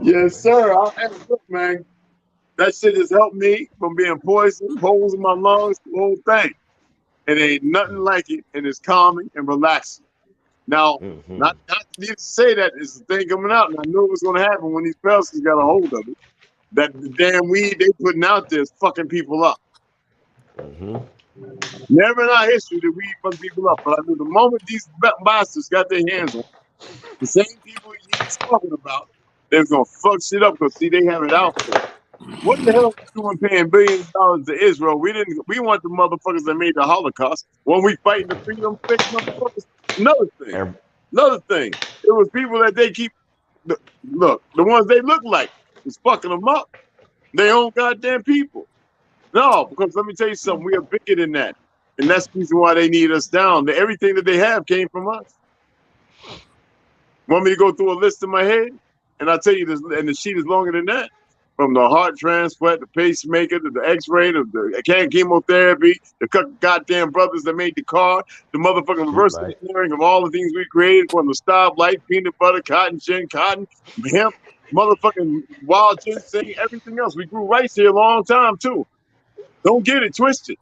Yes, sir. Look, man, that shit has helped me from being poisoned, holes in my lungs, the whole thing. It ain't nothing like it, and it's calming and relaxing. Now, not need to say that it's the thing coming out, and I knew it was going to happen when these Pelsons got a hold of it. That the damn weed they putting out there is fucking people up. Never in our history did weed fuck people up, but I knew the moment these bastards got their hands on it, the same people he's talking about, they was gonna fuck shit up because see they have it out there. What the hell are we doing paying billions of dollars to Israel? We want the motherfuckers that made the Holocaust. When we fighting the freedom fake motherfuckers. Another thing. It was people that they keep look, the ones they look like is fucking them up. They own goddamn people. No, because let me tell you something, we are bigger than that. And that's the reason why they need us down. Everything that they have came from us. Want me to go through a list in my head? And I'll tell you this, and the sheet is longer than that. From the heart transplant, the pacemaker, to the x-ray, to the chemotherapy, the goddamn brothers that made the car, the motherfucking reverse engineering of all the things we created, from the stoplight, peanut butter, cotton, hemp, motherfucking wild ginseng, everything else. We grew rice here a long time, too. Don't get it twisted.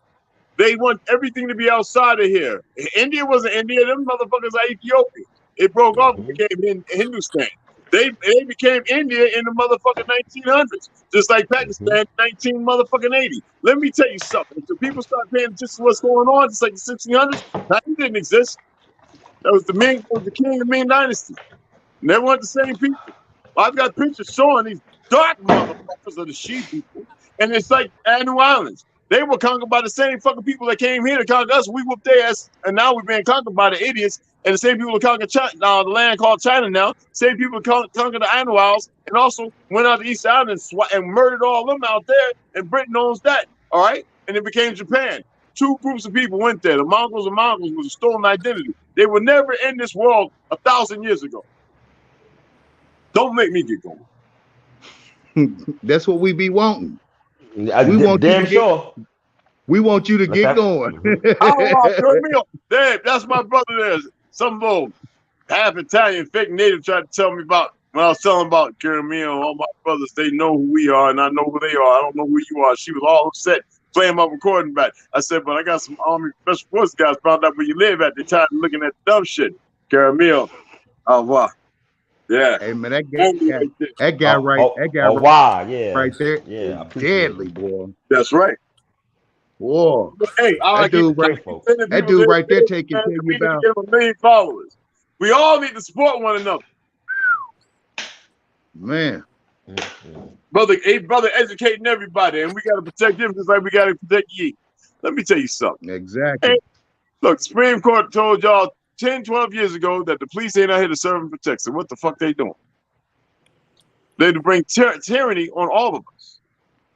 They want everything to be outside of here. India wasn't India. Them motherfuckers are Ethiopia. It broke off and became Hindustan. They became India in the motherfucking 1900s, just like Pakistan in 1980. Let me tell you something. If the people start paying attention to what's going on, just like the 1600s, that didn't exist. That was the king of the Ming dynasty. And they weren't the same people. I've got pictures showing these dark motherfuckers are the she people, and it's like Anu Islands. They were conquered by the same fucking people that came here to conquer us. We whooped their ass, and now we're being conquered by the idiots. And the same people that conquered China, the land called China now. Same people conquered the Inuits, and also went out to East Island and murdered all of them out there. And Britain owns that. All right, and it became Japan. Two groups of people went there. The Mongols and Mongols was a stolen identity. They were never in this world 1,000 years ago. Don't make me get going. That's what we be wanting. We want damn sure. We want you to get going. Damn, that's my brother there. Some little half Italian fake native tried to tell me about when I was telling about Caramel. All my brothers, they know who we are, and I know who they are. I don't know who you are. She was all upset, playing my recording back. I said, but I got some Army Special Forces guys found out where you live at. They tired of looking at dumb shit. Caramel. Oh, wow. Yeah. Hey man, that guy right there. Yeah, deadly, boy. That's right. Whoa. Hey, that dude right there taking care of you about 1 million followers. We all need to support one another. Man. Brother educating everybody, and we gotta protect them just like we gotta protect ye. Let me tell you something. Exactly. Hey, look, the Supreme Court told y'all 10, 12 years ago that the police ain't out here to serve and protect. So what the fuck they doing? They're to bring tyranny on all of us.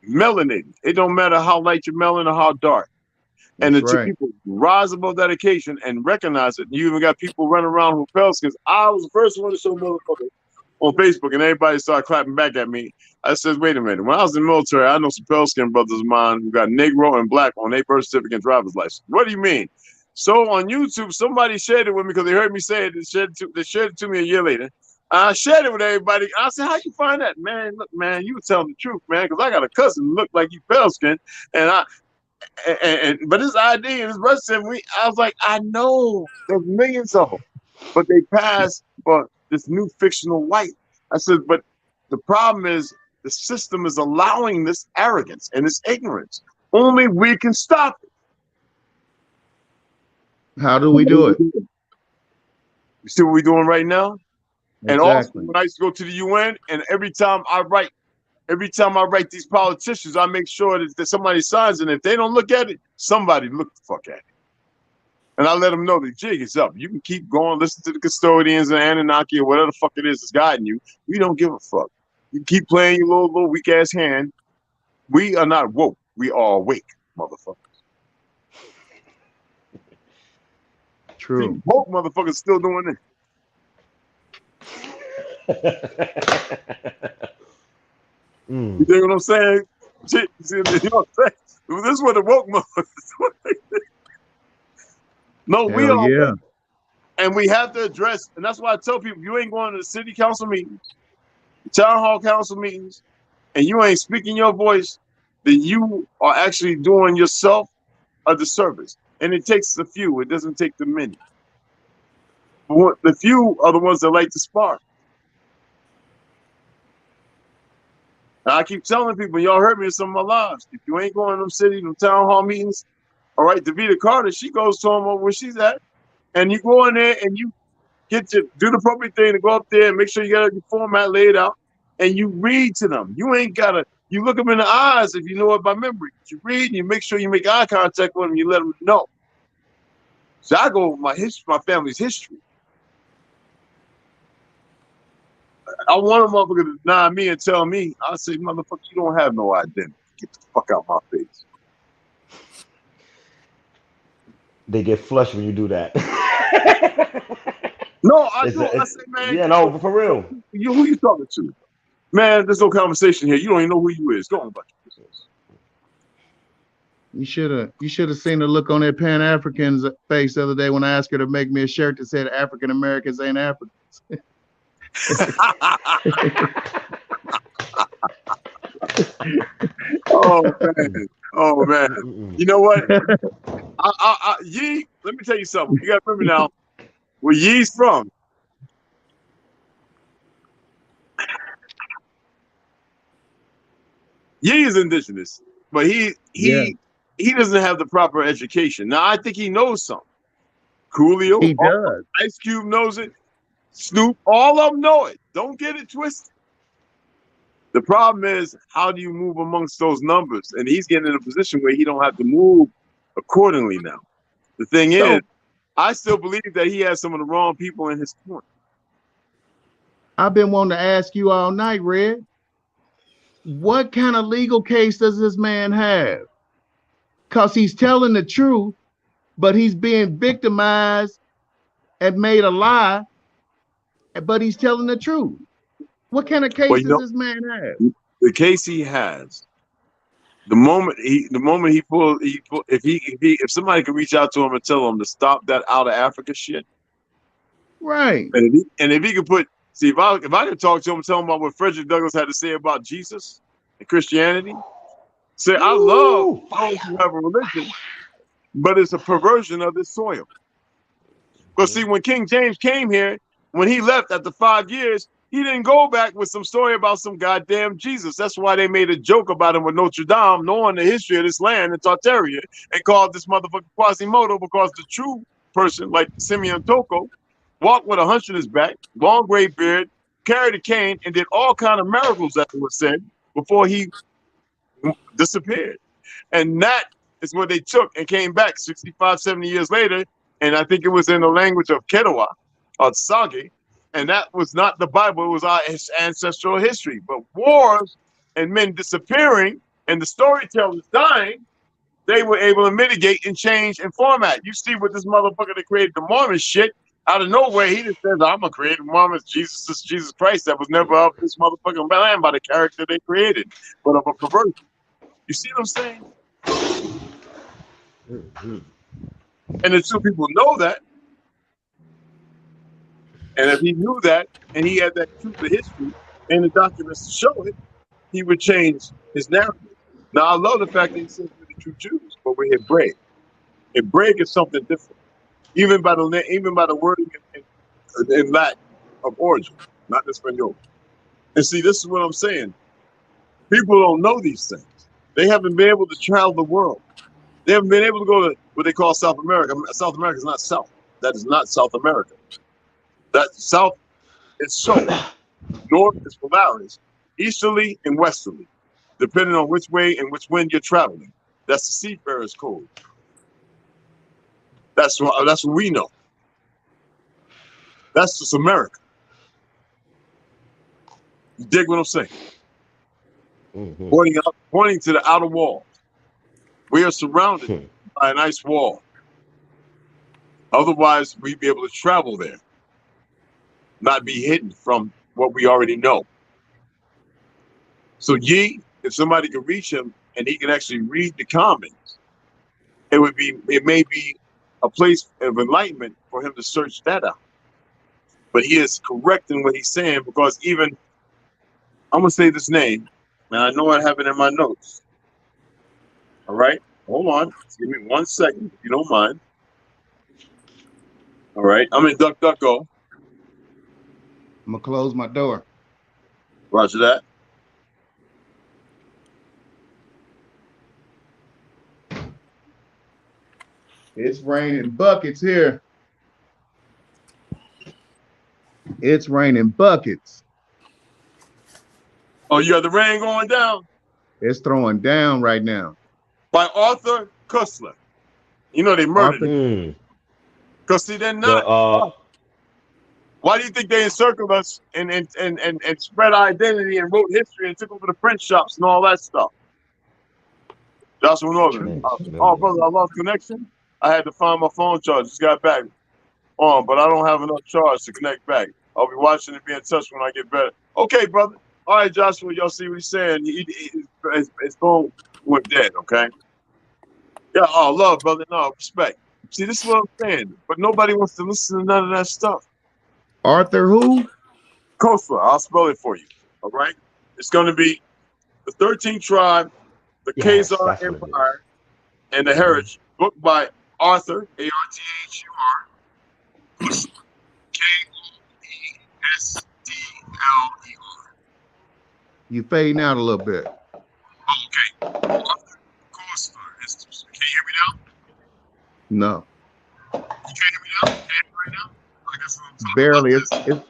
Melanated. It don't matter how light your melanin or how dark. And until people rise above that occasion and recognize it, you even got people running around with pale skins. I was the first one to show motherfuckers on Facebook, and everybody started clapping back at me. I said, wait a minute. When I was in the military, I know some pale skin brothers of mine who got Negro and black on their birth certificate and driver's license. What do you mean? So on YouTube, somebody shared it with me because they heard me say it. They shared it to me a year later. I shared it with everybody. I said, how you find that? Man, look, man, you were telling the truth, man, because I got a cousin who looked like you pale skin, but his ID and his birth certificate, I was like, I know there's millions of them, but they pass for this new fictional white. I said, but the problem is the system is allowing this arrogance and this ignorance. Only we can stop it. How do we do it? You see what we're doing right now? Exactly. And also, when I used to go to the UN, and every time I write these politicians, I make sure that somebody signs it. If they don't look at it, somebody look the fuck at it. And I let them know the jig is up. You can keep going, listen to the custodians and Anunnaki or whatever the fuck it is that's guiding you. We don't give a fuck. You keep playing your little weak ass hand. We are not woke. We are awake, motherfuckers. True. Woke motherfuckers still doing it. You dig what I'm saying? You know what I'm saying? This is what the woke motherfuckers. No, we are. Yeah. And we have to address, and that's why I tell people, you ain't going to the city council meetings, town hall council meetings, and you ain't speaking your voice, then you are actually doing yourself a disservice. And it takes the few, it doesn't take the many. The few are the ones that like to spark. And I keep telling people, y'all heard me in some of my lives, if you ain't going to them city, them town hall meetings, all right, Davita Carter, she goes to them where she's at, and you go in there and you get to do the appropriate thing to go up there and make sure you got your format laid out, and you read to them. You ain't got to, you look them in the eyes if you know it by memory. You read and you make sure you make eye contact with them, you let them know. So I go with my family's history. I want a motherfucker to deny me and tell me, I say, motherfucker, you don't have no identity. Get the fuck out my face. They get flushed when you do that. No, I do. I say, man. Yeah, no, for real. Who you talking to? Man, there's no conversation here. You don't even know who you is. Go on about your business. You should have seen the look on that Pan-African's face the other day when I asked her to make me a shirt that said African Americans ain't Africans. Oh man. You know what? Yee, let me tell you something. You gotta remember now where Yee's from. Yee is indigenous, but he doesn't have the proper education. Now I think he knows something. Coolio, he does. Ice Cube knows it. Snoop, all of them know it. Don't get it twisted. The problem is, how do you move amongst those numbers? And he's getting in a position where he don't have to move accordingly now. The thing is, So I still believe that he has some of the wrong people in his corner. I've been wanting to ask you all night, Red. What kind of legal case does this man have? Because he's telling the truth, but he's being victimized and made a lie, but he's telling the truth. What kind of Well, case you does know, this man have? the case he has, the moment he pull, if somebody could reach out to him and tell him to stop that out of Africa shit, Right. and if he could put, see, if I could talk to him and tell him about what Frederick Douglass had to say about Jesus and Christianity, say, I love Ooh, those who have a religion, but it's a perversion of this soil. Because see, when King James came here, when he left after 5 years, he didn't go back with some story about some goddamn Jesus. That's why they made a joke about him with Notre Dame, knowing the history of this land in Tartaria, and called this motherfucker Quasimodo, because the true person, like Simeon Toko, walked with a hunch in his back, long gray beard, carried a cane, and did all kind of miracles, that was said, before he disappeared. And that is what they took and came back 65, 70 years later. And I think it was in the language of Kedowa, or Sage. And that was not the Bible, it was our ancestral history. But wars and men disappearing and the storytellers dying, they were able to mitigate and change and format. You see what this motherfucker that created the Mormon shit, out of nowhere, he just says, I'm gonna create Mormons. Jesus is Jesus Christ. That was never of this motherfucking land by the character they created, but of a perversion. You see what I'm saying? And the two people know that. And if he knew that, and he had that truth of history and the documents to show it, he would change his narrative. Now, I love the fact that he says we're the true Jews, but we're Hebraic. Hebraic is something different, even by the wording in Latin of origin, not Espanol. And see, this is what I'm saying. People don't know these things. They haven't been able to travel the world. They haven't been able to go to what they call South America. South America is not South. That is not South America. That South is so. North is Polaris. Easterly and westerly, depending on which way and which wind you're traveling. That's the seafarer's code. That's what we know. That's just America. You dig what I'm saying? Pointing to the outer wall. We are surrounded by an ice wall. Otherwise, we'd be able to travel there, not be hidden from what we already know. So Yi, if somebody could reach him and he can actually read the comments, it may be a place of enlightenment for him to search that out. But he is correct in what he's saying, because even, I'm gonna say this name, and I know I have it in my notes. All right, hold on, give me 1 second if you don't mind. All right, I'm in DuckDuckGo. I'm gonna close my door. Roger that. It's raining buckets here. It's raining buckets. Oh, you have the rain going down? It's throwing down right now. By Arthur Koestler. You know they murdered Arthur, him. Because see, they're not. Why do you think they encircled us and spread our identity and wrote history and took over the print shops and all that stuff? Joshua Northern. Oh, brother, I lost connection. I had to find my phone charge. Just got back on, but I don't have enough charge to connect back. I'll be watching and be in touch when I get better. Okay, brother. All right, Joshua, y'all see what he's saying. His phone went dead, okay? Yeah, oh, love, brother. No, respect. See, this is what I'm saying. But nobody wants to listen to none of that stuff. Arthur who? Koestler, I'll spell it for you. All right? It's going to be the 13th Tribe, the Khazar Empire, and the Heritage, book by Arthur, Arthur, Koestler. You fading out a little bit. Oh, okay. Arthur Koestler. Can you hear me now? No. You can't hear me now? Can't hear me right now? I guess what I'm talking Barely. about.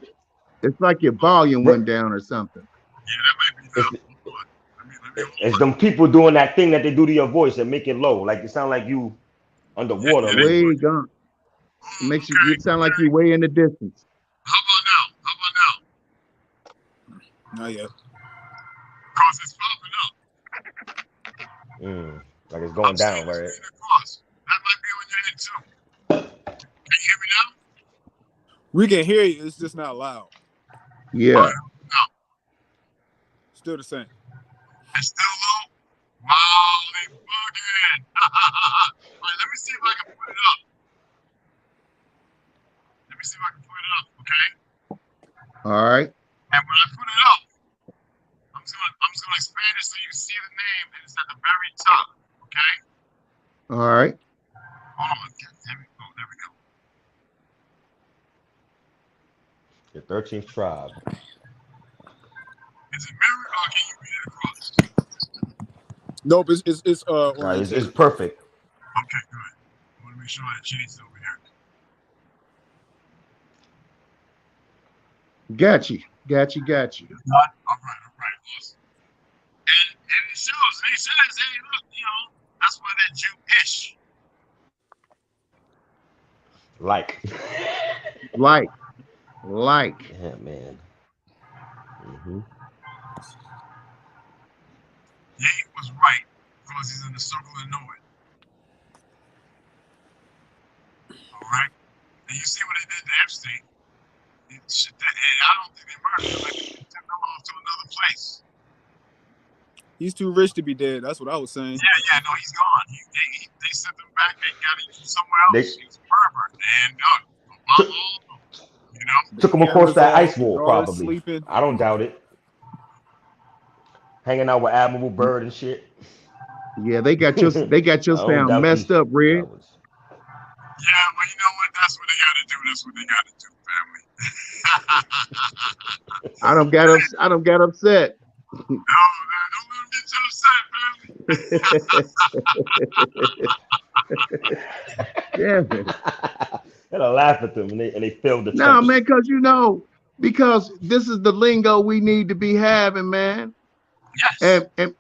It's like your volume went down or something. Yeah, that might be It's Hold on. Let me it's hold on. them people doing that thing that they do to your voice and make it low, like it sound like you underwater a Yeah, little Way bit. gone. It oh, makes okay, you sound like okay. you way in the distance. How about now? How about now? Not yet. Because it's popping up. Like it's I'm going seeing down, this right? thing across. That might be on your end too. Can you hear me now? We can hear you. It's just not loud. All Yeah. right, now. Still the same. It's still low. Wow, they bugging. All right, let me see if I can put it up. Let me see if I can put it up, okay? All right. And when I put it up, I'm just gonna expand it so you can see the name, and it's at the very top, okay? All right. Hold on, there we go, there we go. The 13th tribe. Is it mirrored or can you read it across? Nope, it's It's orientated. perfect. Okay, good. I want to make sure I changed it over here. Got you. Not? All right, awesome. And it shows, and he says, hey, look, that's why they're Jewish. Like. Like. Yeah, man. Ye was right because he's in the circle of knowing. All right? And you see what they did to Epstein. And I don't think they murdered him. I think they took him off to another place. He's too rich to be dead. That's what I was saying. Yeah, no, he's gone. They sent him back. They got to use him somewhere else. He's a pervert. And Took him across Cameras that off, ice wall, guards probably. sleeping. I don't doubt it. Hanging out with Admiral Byrd and shit. Yeah, they got your I don't sound doubt messed these up, Red. towers. Yeah, well, you know what? That's what they got to do. That's what they got to do, family. I don't get upset. No, man, don't let them get you upset, family. Yeah, man. And I laugh at them and they feel the No, tension. man, because this is the lingo we need to be having, man. Yes. And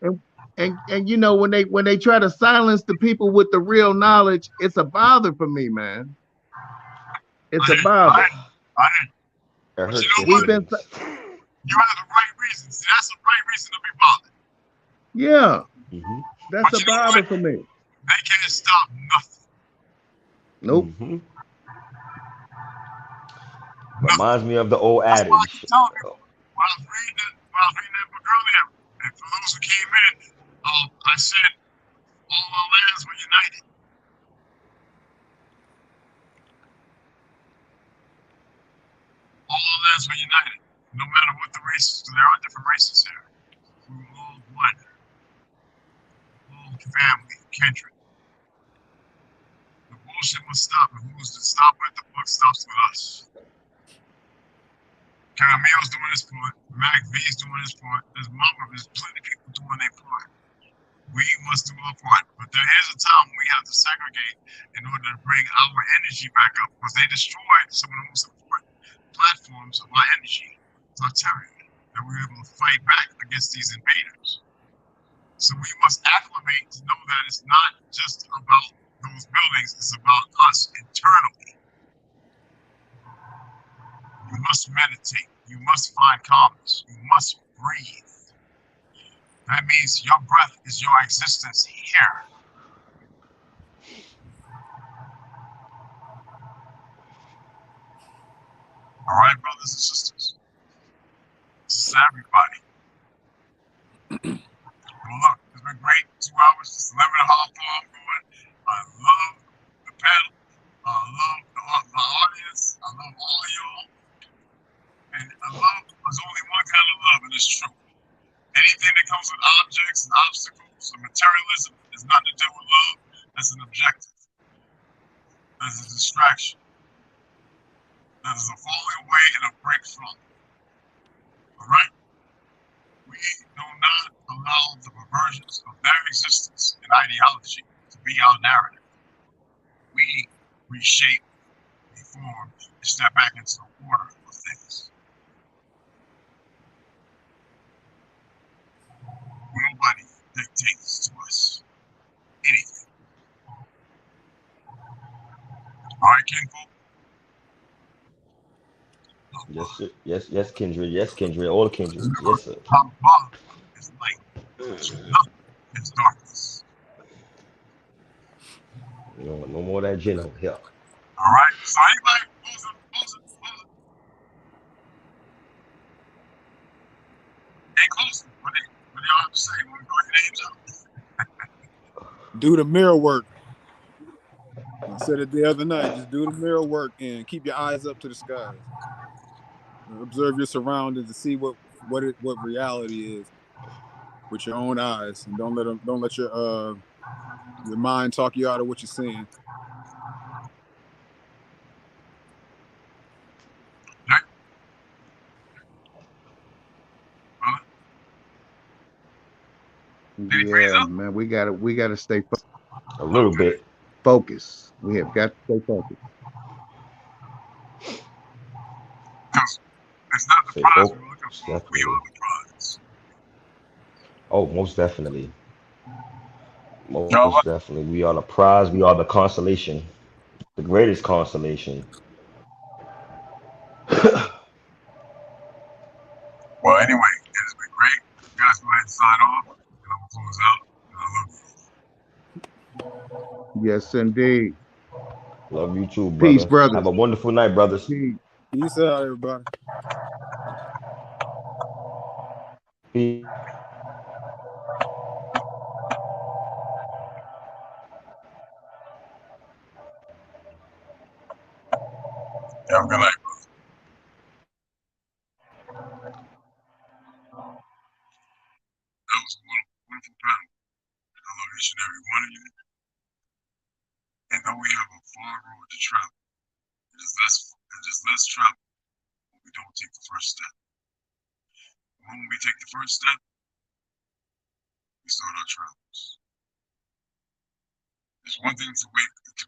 when they try to silence the people with the real knowledge, it's a bother for me, man. It's a bother. But you know We've what? been. You have the right reason. See, that's the right reason to be bothered. Yeah, that's But a bother for me. They can't stop nothing. Nope. Reminds me of the old adage. That's why I keep telling people. When I was reading that book earlier, and for those who came in, I said all our lands were united. All our lands were united, no matter what the races. There are different races here. We were all one, all family, kindred. The bullshit must stop, and who's to stop it? The book stops with us. Caramel's doing his part. Mac V's doing his part. There's plenty of people doing their part. We must do our part. But there is a time when we have to segregate in order to bring our energy back up, because they destroyed some of the most important platforms of our energy, Tartaria, that we were able to fight back against these invaders. So we must acclimate to know that it's not just about those buildings, it's about us internally. You must meditate. You must find calmness. You must breathe. That means your breath is your existence here. All right, brothers and sisters. This is everybody. Well, look, it's been great. 2 hours, just 11 and a half hours going. I love the panel. I love my audience. I love all of y'all. And I love, there's only one kind of love, and it's true. Anything that comes with objects and obstacles and materialism is nothing to do with love. That's an objective. That's a distraction. That is a falling away and a break from. All right? We do not allow the perversions of their existence and ideology to be our narrative. We reshape, reform, and step back into the order of things. Yes, sir. Yes, Kindred. Yes, Kindred. All Kindred. Yes, sir. Top bottom is light. Nothing is darkness. No more of that gin over here. All right. So anybody, close it. Hey, close it. What do y'all have to say? Want to throw your names out? Do the mirror work. I said it the other night. Just do the mirror work and keep your eyes up to the skies. Observe your surroundings and see what reality is with your own eyes, and don't let your mind talk you out of what you're seeing. Okay. Did he freeze Yeah, up? man, we gotta stay A little bit. focused. We have got to stay focused. Because it's not the Say prize we were looking focus, for. We definitely. are the prize. Oh, most definitely. Y'all Most like? definitely. We are the prize. We are the constellation. The greatest constellation. Well, anyway, it has been great. You guys go ahead and sign off, and I'm gonna close out. And I love you. Yes, indeed. Love you too, Peace, brother. Have brothers. a wonderful night, brothers. Peace. Peace out, everybody. Peace. Have a good night, brother. That was a wonderful panel. I love each and every one of you. And though we have a far road to travel, it is less travel when we don't take the first step. When we take the first step, we start our travels. It's one thing to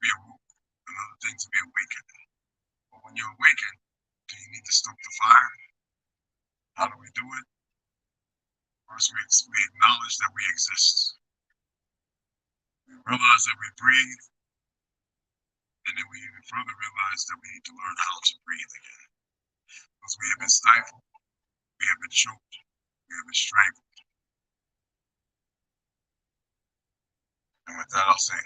be awoke, another thing to be awakened. But when you're awakened, do you need to stoke the fire? How do we do it? First, we acknowledge that we exist. We realize that we breathe, and then we even further realize that we need to learn how to breathe again. Because we have been stifled, we have been choked, we have been strangled. And with that, I'll say,